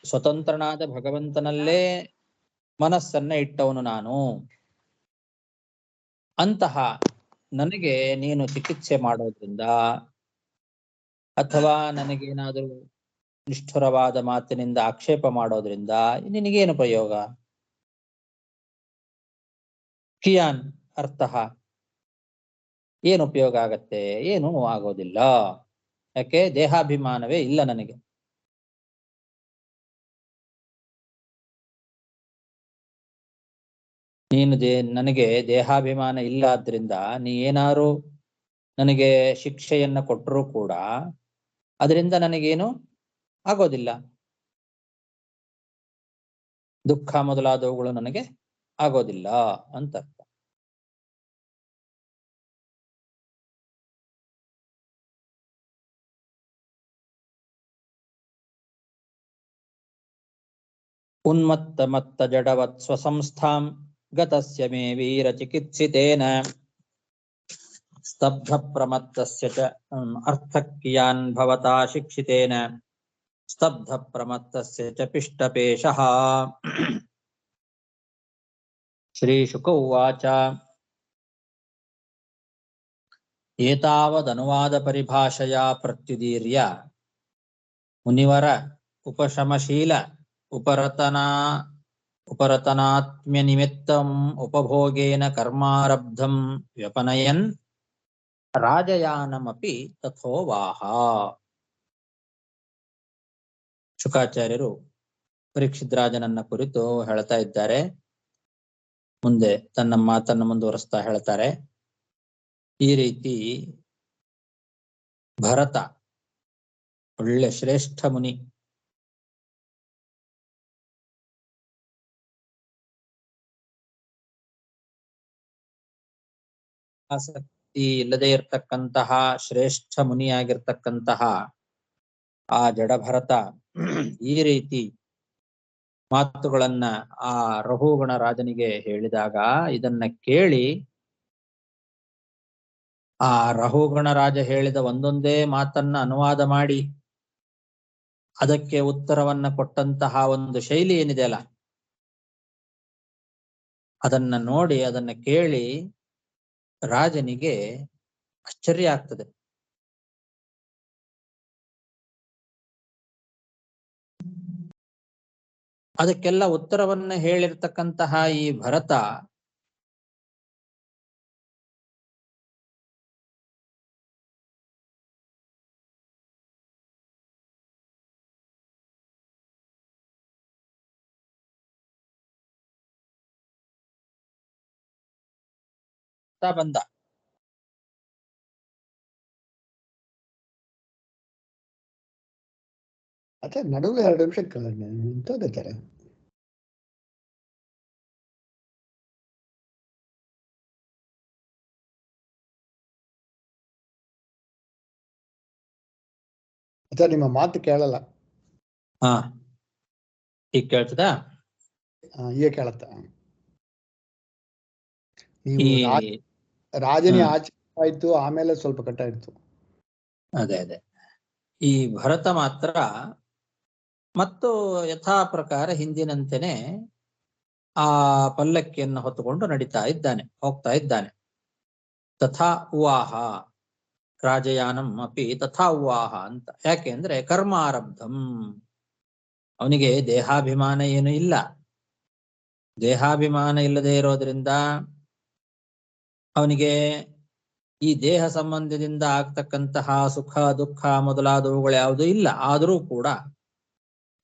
ಸ್ವತಂತ್ರನಾದ ಭಗವಂತನಲ್ಲೇ ಮನಸ್ಸನ್ನ ಇಟ್ಟವನು ನಾನು. ಅಂತಹ ನನಗೆ ನೀನು ಚಿಕಿತ್ಸೆ ಮಾಡೋದ್ರಿಂದ ಅಥವಾ ನನಗೇನಾದರೂ ನಿಷ್ಠುರವಾದ ಮಾತಿನಿಂದ ಆಕ್ಷೇಪ ಮಾಡೋದ್ರಿಂದ ನಿನಗೇನು ಪ್ರಯೋಗ? ಕಿಯಾನ್ ಅರ್ಥ, ಏನು ಉಪಯೋಗ ಆಗತ್ತೆ? ಏನೂ ಆಗೋದಿಲ್ಲ. ಯಾಕೆ? ದೇಹಾಭಿಮಾನವೇ ಇಲ್ಲ ನನಗೆ. ನನಗೆ ದೇಹಾಭಿಮಾನ ಇಲ್ಲ ಆದ್ರಿಂದ ನೀ ಏನಾರು ನನಗೆ ಶಿಕ್ಷೆಯನ್ನ ಕೊಟ್ಟರೂ ಕೂಡ ಅದರಿಂದ ನನಗೇನು ಆಗೋದಿಲ್ಲ. ದುಃಖ ಮೊದಲಾದವುಗಳು ನನಗೆ ಆಗೋದಿಲ್ಲ ಅಂತ ಅರ್ಥ. ಉನ್ಮತ್ತ ಮತ್ತ ಜಡವತ್ ಸ್ವಸಂಸ್ಥಾಂ ಗತಸ್ಯ ಮೇ ವೀರ ಚಿಕಿತ್ಸಿತೇನ ಸ್ತಬ್ಧ ಪ್ರಮತ್ತಸ್ಯ ಚ ಅರ್ಥಕ್ಕಿಯಾನ್ ಭವತಾ ಶಿಕ್ಷಿತೇನ ಸ್ತಬ್ಧ ಪ್ರಮತ್ತಸ್ಯ ಚ ಪಿಷ್ಟಪೇಶಃ. ಶ್ರೀ ಶುಕ ಉವಾಚ ಏತಾವದನುವಾದ ಪರಿಭಾಷೆಯ ಪ್ರತ್ಯುದೀರ್ಯ ಮುನಿವರ ಉಪಶಮಶೀಲ ಉಪರತನಾತ್ಮ್ಯ ನಿಮಿತ್ತಂ ಉಪಭೋಗೇನ ಕರ್ಮಾರಬ್ಧಂ ವ್ಯಪನಯನ್ ರಾಜಯಾನಮಪಿ ತಥೋವಾಹ. ಶುಕಾಚಾರ್ಯರು ಪರೀಕ್ಷಿತ್ ರಾಜನನ್ನ ಕುರಿತು ಹೇಳ್ತಾ ಇದ್ದಾರೆ. ಮುಂದೆ ತನ್ನ ಮಾತನ್ನು ಮುಂದುವರಿಸ್ತಾ ಹೇಳ್ತಾರೆ, ಈ ರೀತಿ ಭರತ ಒಳ್ಳೆ ಶ್ರೇಷ್ಠ ಮುನಿ, ಆಸಕ್ತಿ ಇಲ್ಲದೆ ಇರತಕ್ಕಂತಹ ಶ್ರೇಷ್ಠ ಮುನಿಯಾಗಿರ್ತಕ್ಕಂತಹ ಆ ಜಡಭರತ ಈ ರೀತಿ ಮಾತುಗಳನ್ನ ಆ ರಹುಗಣ ರಾಜನಿಗೆ ಹೇಳಿದಾಗ ಇದನ್ನ ಕೇಳಿ ಆ ರಹುಗಣ ರಾಜ ಹೇಳಿದ ಒಂದೊಂದೇ ಮಾತನ್ನ ಅನುವಾದ ಮಾಡಿ ಅದಕ್ಕೆ ಉತ್ತರವನ್ನ ಕೊಟ್ಟಂತಹ ಒಂದು ಶೈಲಿ ಏನಿದೆ ಅಲ್ಲ, ಅದನ್ನ ನೋಡಿ ಅದನ್ನ ಕೇಳಿ ರಾಜನಿಗೆ ಆಶ್ಚರ್ಯ ಆಗ್ತದೆ. ಅದಕ್ಕೆಲ್ಲ ಉತ್ತರವನ್ನ ಹೇಳಿರ್ತಕ್ಕಂತಹ ಈ ಭರತ ಬಂದ. ಅದೇ ನಡುವೆ 2 ನಿಮಿಷ ನಿಂತೋದಿದ್ದಾರೆ. ಅದೇ ನಿಮ್ಮ ಮಾತು ಕೇಳಲ್ಲ. ಹಾ, ಈಗ ಕೇಳ್ತದಾ? ಈಗ ಕೇಳತ್ತ. ನೀವು ರಾಜನಿ ಆಚೆ ಆಯ್ತು, ಆಮೇಲೆ ಸ್ವಲ್ಪ ಕಟ್ಟಾಯ್ತು. ಅದೇ ಅದೇ ಈ ಭರತ ಮಾತ್ರ ಮತ್ತು ಯಥಾ ಪ್ರಕಾರ ಹಿಂದಿನಂತೆನೆ ಆ ಪಲ್ಲಕ್ಕಿಯನ್ನು ಹೊತ್ತುಕೊಂಡು ನಡೀತಾ ಇದ್ದಾನೆ, ಹೋಗ್ತಾ ಇದ್ದಾನೆ. ತಥಾ ಉವಾಹ ರಾಜಯಾನಂ ಅಪಿ ತಥಾ ಉವಾಹ ಅಂತ. ಯಾಕೆ ಅಂದ್ರೆ ಕರ್ಮ ಆರಬ್ಧಂ, ಅವನಿಗೆ ದೇಹಾಭಿಮಾನ ಏನು ಇಲ್ಲ. ದೇಹಾಭಿಮಾನ ಇಲ್ಲದೆ ಇರೋದ್ರಿಂದ ಅವನಿಗೆ ಈ ದೇಹ ಸಂಬಂಧದಿಂದ ಆಗ್ತಕ್ಕಂತಹ ಸುಖ ದುಃಖ ಮೊದಲಾದವುಗಳು ಯಾವುದೂ ಇಲ್ಲ. ಆದರೂ ಕೂಡ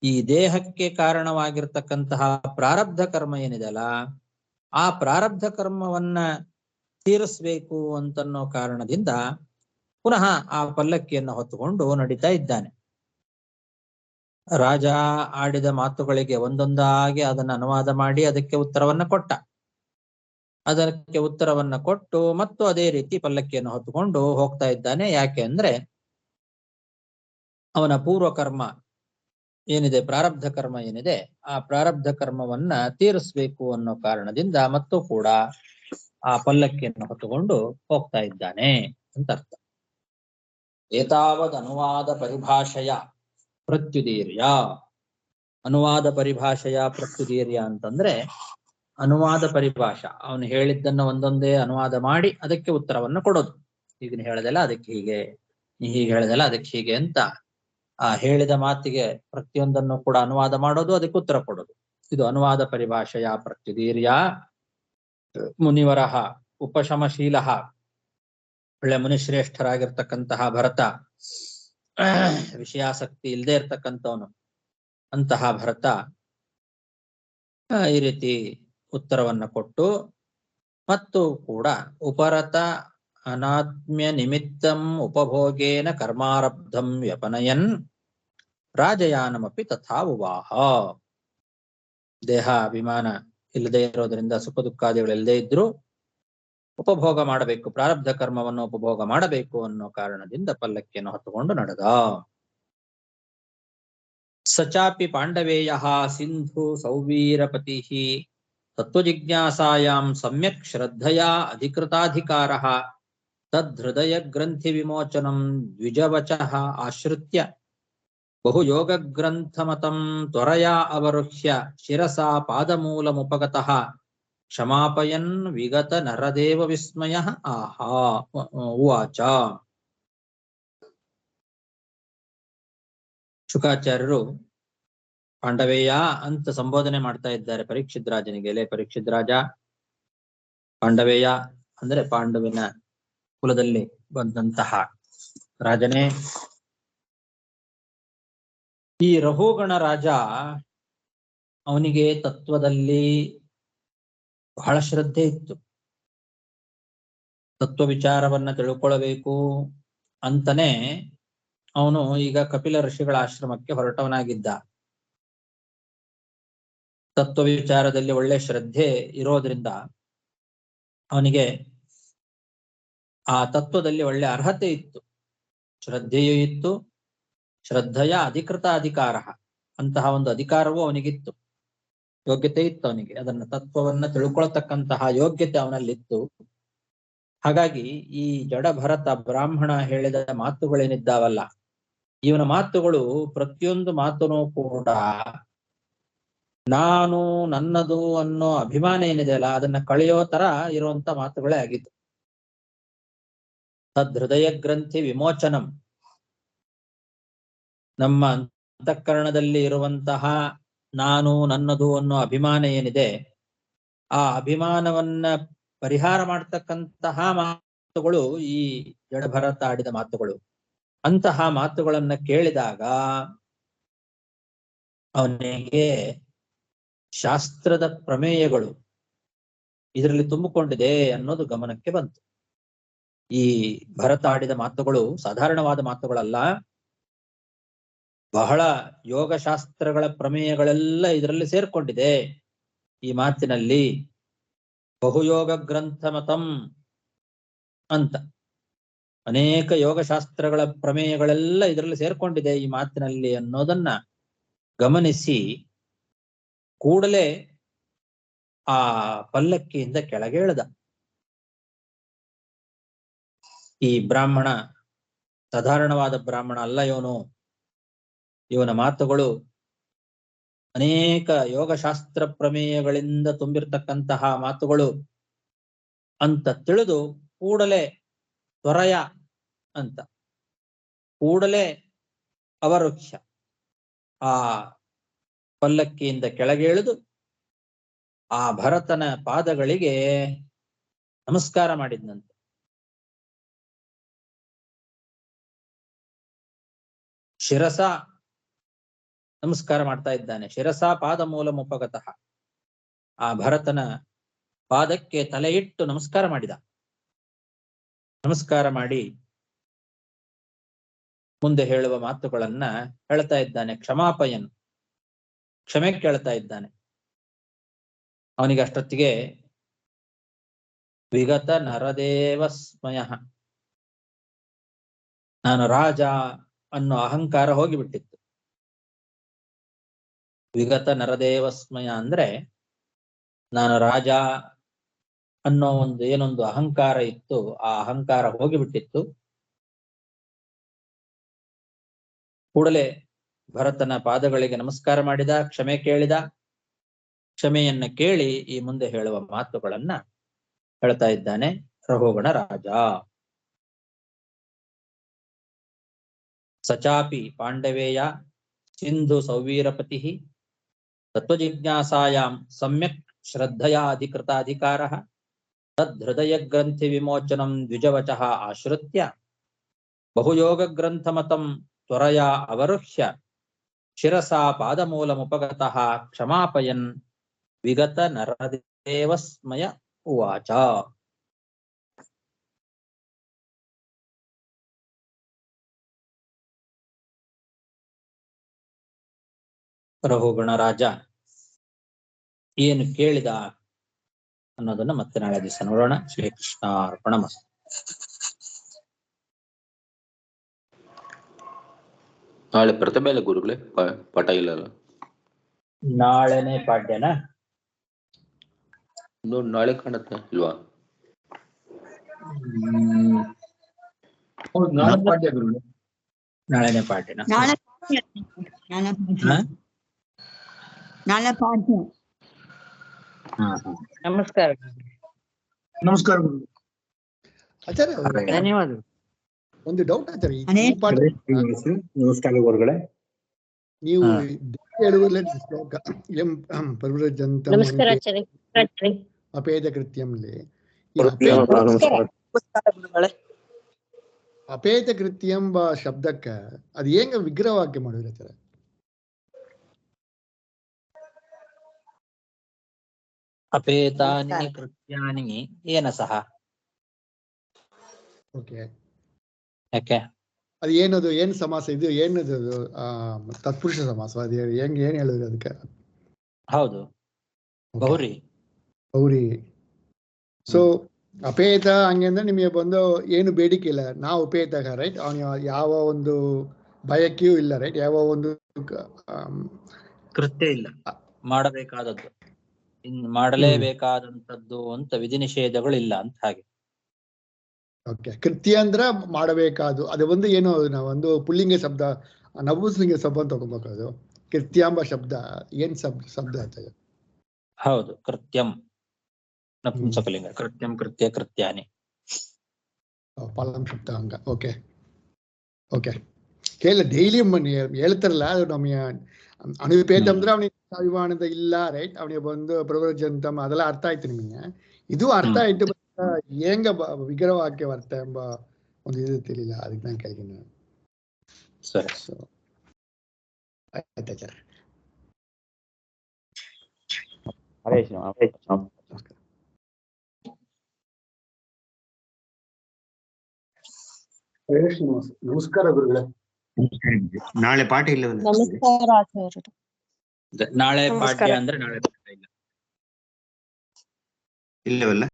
ಈ ದೇಹಕ್ಕೆ ಕಾರಣವಾಗಿರ್ತಕ್ಕಂತಹ ಪ್ರಾರಬ್ಧ ಕರ್ಮ ಏನಿದೆಯಲ್ಲ, ಆ ಪ್ರಾರಬ್ಧ ಕರ್ಮವನ್ನ ತೀರಿಸ್ಬೇಕು ಅಂತನ್ನೋ ಕಾರಣದಿಂದ ಪುನಃ ಆ ಪಲ್ಲಕ್ಕಿಯನ್ನು ಹೊತ್ತುಕೊಂಡು ನಡೀತಾ ಇದ್ದಾನೆ. ರಾಜ ಆಡಿದ ಮಾತುಗಳಿಗೆ ಒಂದೊಂದಾಗಿ ಅದನ್ನು ಅನುವಾದ ಮಾಡಿ ಅದಕ್ಕೆ ಉತ್ತರವನ್ನ ಕೊಟ್ಟ. ಅದಕ್ಕೆ ಉತ್ತರವನ್ನ ಕೊಟ್ಟು ಮತ್ತು ಅದೇ ರೀತಿ ಪಲ್ಲಕ್ಕಿಯನ್ನು ಹೊತ್ತುಕೊಂಡು ಹೋಗ್ತಾ ಇದ್ದಾನೆ. ಯಾಕೆ ಅಂದ್ರೆ ಅವನ ಪೂರ್ವ ಕರ್ಮ ಏನಿದೆ, ಪ್ರಾರಬ್ಧ ಕರ್ಮ ಏನಿದೆ, ಆ ಪ್ರಾರಬ್ಧ ಕರ್ಮವನ್ನ ತೀರಿಸ್ಬೇಕು ಅನ್ನೋ ಕಾರಣದಿಂದ ಮತ್ತು ಕೂಡ ಆ ಪಲ್ಲಕ್ಕಿಯನ್ನು ಹೊತ್ತುಕೊಂಡು ಹೋಗ್ತಾ ಇದ್ದಾನೆ ಅಂತ ಅರ್ಥ. ಏತಾವದ್ ಅನುವಾದ ಪರಿಭಾಷೆಯ ಪ್ರತ್ಯುದೀರ್ಯ. ಅನುವಾದ ಪರಿಭಾಷೆಯ ಪ್ರತ್ಯುದೀರ್ಯ ಅಂತಂದ್ರೆ ಅನುವಾದ ಪರಿಭಾಷಾ, ಅವನು ಹೇಳಿದ್ದನ್ನ ಒಂದೊಂದೇ ಅನುವಾದ ಮಾಡಿ ಅದಕ್ಕೆ ಉತ್ತರವನ್ನು ಕೊಡೋದು. ಈಗ ನೀ ಹೇಳದಲ್ಲ ಅದಕ್ಕೆ ಹೀಗೆ, ನೀ ಹೀಗೆ ಹೇಳದಲ್ಲ ಅದಕ್ಕೆ ಹೀಗೆ ಅಂತ ಆ ಹೇಳಿದ ಮಾತಿಗೆ ಪ್ರತಿಯೊಂದನ್ನು ಕೂಡ ಅನುವಾದ ಮಾಡೋದು, ಅದಕ್ಕೆ ಉತ್ತರ ಕೊಡೋದು. ಇದು ಅನುವಾದ ಪರಿಭಾಷೆಯ ಪ್ರತ್ಯುದೀರ್ಯ. ಮುನಿವರಹ ಉಪಶಮಶೀಲ, ಒಳ್ಳೆ ಮುನಿಶ್ರೇಷ್ಠರಾಗಿರ್ತಕ್ಕಂತಹ ಭರತ, ವಿಷಯಾಸಕ್ತಿ ಇಲ್ಲದೆ ಇರ್ತಕ್ಕಂಥವನು ಅಂತಹ ಭರತ ಈ ರೀತಿ ಉತ್ತರವನ್ನ ಕೊಟ್ಟು ಮತ್ತು ಕೂಡ ಉಪರತ ಅನಾತ್ಮ್ಯ ನಿಮಿತ್ತಂ ಉಪಭೋಗೇನ ಕರ್ಮಾರಬ್ಧಂ ವ್ಯಪನಯನ್ ರಾಜಯಾನಮಪಿ ತಥಾ ಉವಾಹ. ದೇಹ ಅಭಿಮಾನ ಇಲ್ಲದೆ ಇರೋದ್ರಿಂದ ಸುಖ ದುಃಖಾದಿಗಳಿಲ್ಲದೆ ಇದ್ರು ಉಪಭೋಗ ಮಾಡಬೇಕು, ಪ್ರಾರಬ್ಧ ಕರ್ಮವನ್ನು ಉಪಭೋಗ ಮಾಡಬೇಕು ಅನ್ನೋ ಕಾರಣದಿಂದ ಪಲ್ಲಕ್ಕಿಯನ್ನು ಹೊತ್ತುಕೊಂಡು ನಡೆದ. ಸಚಾಪಿ ಪಾಂಡವೇಯ ಸಿಂಧು ಸೌವೀರಪತಿ ತತ್ವಜಿಜ್ಞಾಸಾಯಾಂ ಸಮ್ಯಕ್ ಶ್ರದ್ಧಯಾ ಅಧಿಕೃತಾಧಿಕಾರ ತದ್ಹೃದಯ ಗ್ರಂಥಿ ವಿಮೋಚನಂ ದ್ವಿಜವಚಃ ಆಶ್ರಿತ್ಯ ಬಹುಯೋಗ ಗ್ರಂಥಮತಂ ತ್ವರಯಾ ಅವರುಹ್ಯ ಶಿರಸಾ ಪಾದಮೂಲಮುಪಗತಃ ಕ್ಷಮಾಪಯನ್ ವಿಗತ ನರದೇವ ವಿಸ್ಮಯ ಆಹಾ ಉವಾಚ. ಶುಕಾಚಾರ್ಯರು ಪಾಂಡವೇಯ ಅಂತ ಸಂಬೋಧನೆ ಮಾಡ್ತಾ ಇದ್ದಾರೆ ಪರೀಕ್ಷಿತ್ ರಾಜನಿಗೆ. ಲೇ ಪರೀಕ್ಷಿತ್ ರಾಜ, ಪಾಂಡವೇಯ ಅಂದ್ರೆ ಪಾಂಡವಿನ ಕುಲದಲ್ಲಿ ಬಂದಂತಹ ರಾಜನೇ. ಈ ರಹುಗಣ ರಾಜ ಅವನಿಗೆ ತತ್ವದಲ್ಲಿ ಬಹಳ ಶ್ರದ್ಧೆ ಇತ್ತು. ತತ್ವ ವಿಚಾರವನ್ನ ತಿಳ್ಕೊಳ್ಬೇಕು ಅಂತನೇ ಅವನು ಈಗ ಕಪಿಲ ಋಷಿಗಳ ಆಶ್ರಮಕ್ಕೆ ಹೊರಟವನಾಗಿದ್ದ. ತತ್ವ ವಿಚಾರದಲ್ಲಿ ಒಳ್ಳೆ ಶ್ರದ್ಧೆ ಇರೋದ್ರಿಂದ ಅವನಿಗೆ ಆ ತತ್ವದಲ್ಲಿ ಒಳ್ಳೆ ಅರ್ಹತೆ ಇತ್ತು, ಶ್ರದ್ಧೆಯೂ ಇತ್ತು. ಶ್ರದ್ಧೆಯ ಅಧಿಕೃತ ಅಧಿಕಾರ ಅಂತಹ ಒಂದು ಅಧಿಕಾರವೂ ಅವನಿಗಿತ್ತು, ಯೋಗ್ಯತೆ ಇತ್ತು ಅವನಿಗೆ. ಅದನ್ನ ತತ್ವವನ್ನ ತಿಳ್ಕೊಳ್ತಕ್ಕಂತಹ ಯೋಗ್ಯತೆ ಅವನಲ್ಲಿತ್ತು. ಹಾಗಾಗಿ ಈ ಜಡ ಭರತ ಬ್ರಾಹ್ಮಣ ಹೇಳಿದ ಮಾತುಗಳೇನಿದ್ದಾವಲ್ಲ, ಇವನ ಮಾತುಗಳು ಪ್ರತಿಯೊಂದು ಮಾತುನೂ ಕೂಡ ನಾನು ನನ್ನದು ಅನ್ನೋ ಅಭಿಮಾನ ಏನಿದೆಯಲ್ಲ ಅದನ್ನ ಕಳೆಯೋ ತರ ಇರುವಂತ ಮಾತುಗಳೇ ಆಗಿತ್ತು. ತದ್ಹೃದಯ ಗ್ರಂಥಿ ವಿಮೋಚನಂ, ನಮ್ಮ ಅಂತಃಕರಣದಲ್ಲಿ ಇರುವಂತಹ ನಾನು ನನ್ನದು ಅನ್ನೋ ಅಭಿಮಾನ ಏನಿದೆ, ಆ ಅಭಿಮಾನವನ್ನ ಪರಿಹಾರ ಮಾಡ್ತಕ್ಕಂತಹ ಮಾತುಗಳು ಈ ಜಡಭರತ ಆಡಿದ ಮಾತುಗಳು. ಅಂತಹ ಮಾತುಗಳನ್ನ ಕೇಳಿದಾಗ ಅವನಿಗೆ ಶಾಸ್ತ್ರದ ಪ್ರಮೇಯಗಳು ಇದರಲ್ಲಿ ತುಂಬಿಕೊಂಡಿದೆ ಅನ್ನೋದು ಗಮನಕ್ಕೆ ಬಂತು. ಈ ಭರತ ಆಡಿದ ಮಾತುಗಳು ಸಾಧಾರಣವಾದ ಮಾತುಗಳಲ್ಲ, ಬಹಳ ಯೋಗಶಾಸ್ತ್ರಗಳ ಪ್ರಮೇಯಗಳೆಲ್ಲ ಇದರಲ್ಲಿ ಸೇರ್ಕೊಂಡಿದೆ ಈ ಮಾತಿನಲ್ಲಿ. ಬಹುಯೋಗ ಗ್ರಂಥ ಮತಂ ಅಂತ ಅನೇಕ ಯೋಗಶಾಸ್ತ್ರಗಳ ಪ್ರಮೇಯಗಳೆಲ್ಲ ಇದರಲ್ಲಿ ಸೇರ್ಕೊಂಡಿದೆ ಈ ಮಾತಿನಲ್ಲಿ ಅನ್ನೋದನ್ನ ಗಮನಿಸಿ ಕೂಡಲೇ ಆ ಪಲ್ಲಕ್ಕಿಯಿಂದ ಕೆಳಗೆ ಇಳಿದ. ಈ ಬ್ರಾಹ್ಮಣ ಸಾಧಾರಣವಾದ ಬ್ರಾಹ್ಮಣ ಅಲ್ಲ ಇವನು. ಇವನ ಮಾತುಗಳು ಅನೇಕ ಯೋಗಶಾಸ್ತ್ರ ಪ್ರಮೇಯಗಳಿಂದ ತುಂಬಿರ್ತಕ್ಕಂತಹ ಮಾತುಗಳು ಅಂತ ತಿಳಿದು ಕೂಡಲೇ ತ್ವರಯ ಅಂತ ಕೂಡಲೇ ಅವರುಕ್ಷ ಆ ಪಲ್ಲಕ್ಕಿಯಿಂದ ಕೆಳಗೆ ಇಳಿದು ಆ ಭರತನ ಪಾದಗಳಿಗೆ ನಮಸ್ಕಾರ ಮಾಡಿದ್ನಂತೆ. ಶಿರಸ ನಮಸ್ಕಾರ ಮಾಡ್ತಾ ಇದ್ದಾನೆ. ಶಿರಸ ಪಾದ ಮೂಲ ಮುಪಗತಃ, ಆ ಭರತನ ಪಾದಕ್ಕೆ ತಲೆ ಇಟ್ಟು ನಮಸ್ಕಾರ ಮಾಡಿದ. ನಮಸ್ಕಾರ ಮಾಡಿ ಮುಂದೆ ಹೇಳುವ ಮಾತುಗಳನ್ನ ಹೇಳ್ತಾ ಇದ್ದಾನೆ. ಕ್ಷಮಾಪಯನ್, ಕ್ಷಮೆ ಕೇಳ್ತಾ ಇದ್ದಾನೆ. ಅವನಿಗೆ ಅಷ್ಟೊತ್ತಿಗೆ ವಿಗತ ನರದೇವ ಸ್ಮಯ, ನಾನು ರಾಜ ಅನ್ನೋ ಅಹಂಕಾರ ಹೋಗಿಬಿಟ್ಟಿತ್ತು. ವಿಗತ ನರದೇವ ಸ್ಮಯ ಅಂದ್ರೆ ನಾನು ರಾಜ ಅನ್ನೋ ಏನೊಂದು ಅಹಂಕಾರ ಇತ್ತು, ಆ ಅಹಂಕಾರ ಹೋಗಿಬಿಟ್ಟಿತ್ತು. ಕೂಡಲೇ ಭರತನ ಪಾದಗಳಿಗೆ ನಮಸ್ಕಾರ ಮಾಡಿದ, ಕ್ಷಮೆ ಕೇಳಿದ. ಕ್ಷಮೆಯನ್ನ ಕೇಳಿ ಈ ಮುಂದೆ ಹೇಳುವ ಮಾತುಗಳನ್ನ ಹೇಳ್ತಾ ಇದ್ದಾನೆ. ರಘುಗಣ ರಾಜ ಸಚಾಪಿ ಪಾಂಡವೇಯ ಸಿಂಧು ಸೌವೀರಪತಿ ತತ್ವಜಿಜ್ಞಾಸಾಯಾಂ ಸಮ್ಯಕ್ ಶ್ರದ್ಧಯಾ ಅಧಿಕೃತಾಧಿಕಾರಃ ತದ್ಹೃದಯ ಗ್ರಂಥಿ ವಿಮೋಚನಂ ದ್ವಿಜವಚಃ ಆಶ್ರಿತ್ಯ ಬಹುಯೋಗ ಗ್ರಂಥಮತಂ ತ್ವರಯಾ ಅವರುಹ್ಯ ಶಿರಸಾ ಪಾದಮೂಲಮುಪಗತಃ ಕ್ಷಮಾಪಯನ್ ವಿಗತ ನರದೇವಸ್ಮಯ ಉವಾಚ. ರಘುಗಣರಾಜ ಏನು ಕೇಳಿದ ಅನ್ನೋದನ್ನ ಮತ್ತೆ ನಾಳೆ ದಿವಸ ನೋಡೋಣ. ಶ್ರೀಕೃಷ್ಣಾರ್ಪಣಮಸ್ತು. ನಾಳೆ ಪ್ರತಿಮೆ ಇಲ್ಲ ಗುರುಗಳೇ, ಪಾಠ ಇಲ್ಲ. ನಾಳೆನೆ ಪಾಡ್ಯನಾ? ನಾಳೆ ಕಾಣುತ್ತೆ ಇಲ್ವಾ? ನಾಳೆನೆ ಪಾಡ್ಯನಾ? ನಾಳೆ ಪಾಠ. ನಮಸ್ಕಾರ. ನಮಸ್ಕಾರ ಆಚಾರ್ಯ. ಧನ್ಯವಾದಗಳು. ಒಂದು ಡೌಟ್ ಆಚಾರ್ಯ, ನಮಸ್ಕಾರ ಗುರುಗಳೇ. ನೀವು ಹೇಳುವುದಲ್ಲೇ ಅಪೇದ ಕೃತ್ಯಂಲಿ ಅಪೇತ ಕೃತ್ಯ ಎಂಬ ಶಬ್ದಕ್ಕ ಅದು ಹೆಂಗ ವಿಗ್ರಹವಾಕ್ಯ ಮಾಡಿದ್ರೆ? ಅಪೇತಾನಿ ಕೃತ್ಯಾನಿ ಏನ ಸಹ. ಓಕೆ, ಯಾಕೆ? ಅದು ಏನದು, ಏನ್ ಸಮಾಸ ಇದು, ಏನದು ಅದು? ತತ್ಪುರುಷ ಸಮಾಸ. ಅದು ಏನ್ ಹೇಳಿದ್ರು ಅದಕ್ಕೆ? ಹೌದು, ಬಹುರಿ. ಗೌರಿ. ಸೊ ಅಪೇತ ಹಂಗೆ ಅಂದ್ರೆ ನಿಮಗೆ ಬಂದು ಏನು ಬೇಡಿಕೆ ಇಲ್ಲ, ನಾವು ಉಪೇತಕ, ರೈಟ್? ಅವನ ಯಾವ ಒಂದು ಬಯಕೆಯೂ ಇಲ್ಲ, ರೈಟ್? ಯಾವ ಒಂದು ಕೃತ್ಯ ಇಲ್ಲ, ಮಾಡಬೇಕಾದದ್ದು, ಮಾಡಲೇಬೇಕಾದಂಥದ್ದು ಅಂತ ವಿಧಿ ನಿಷೇಧಗಳಿಲ್ಲ ಅಂತ ಹಾಗೆ. ಓಕೆ, ಕೃತ್ಯ ಅಂದ್ರ ಮಾಡಬೇಕಾದು, ಅದು ಒಂದು ಏನು, ನಾವೊಂದು ಪುಲ್ಲಿಂಗ ಶಬ್ದ, ನಪುಂಸಕಲಿಂಗ ಶಬ್ದ ಅಂತ ತಗೋಬೇಕು. ಅದು ಕೃತ್ಯಾಂಬ ಶಬ್ದ ಏನ್ ಶಬ್ದ ಆಯ್ತದೆ? ಹೌದು, ಕೃತ್ಯಂ ನಪುಂಸಕಲಿಂಗ, ಕೃತ್ಯಂ ಕೃತ್ಯ ಕೃತ್ಯಾನಿ. ಪಾಲಂ ಶಬ್ದ ಹಂಗ. ಓಕೆ ಓಕೆ, ಕೇಳ ಡೈಲಿ ಹೇಳ್ತಾರಲ್ಲ, ಅದು ನಮಗೆ ಅನುಪೇತ ಅಂದ್ರೆ ಅವನಿಗೆ ಅಭಿಮಾನದ ಇಲ್ಲ, ರೈಟ್? ಅವನಿಗೆ ಬಂದು ಪ್ರವೃಜಂತಮ್ ಅದೆಲ್ಲ ಅರ್ಥ ಆಯ್ತು ನಿಮಗೆ. ಇದು ಅರ್ಥ ಆಯ್ತು, ಹೆಂಗ ವಿಗ್ರಹವಾಕ್ಯ ಅರ್ಥ ಎಂಬ ಒಂದು ಇದು ತಿಳಿಲ್ಲ, ಅದಕ್ಕೆ ನಾನು ಕೇಳಿದ್ದೀನಿ. ಸರಿ, ಆಯ್ತಾಚಾರ. ನಮಸ್ಕಾರ ಗುರುಗಳೇ. ನಾಳೆ ಪಾಠ ಇಲ್ಲವಲ್ಲ? ನಮಸ್ಕಾರ ಆಚಾರ್ಯರು. ನಾಳೆ ಪಾಠ್ಯ ಅಂದ್ರೆ ನಾಳೆ ಪಾಠ ಇಲ್ಲ. ಇಲ್ಲವಲ್ಲ?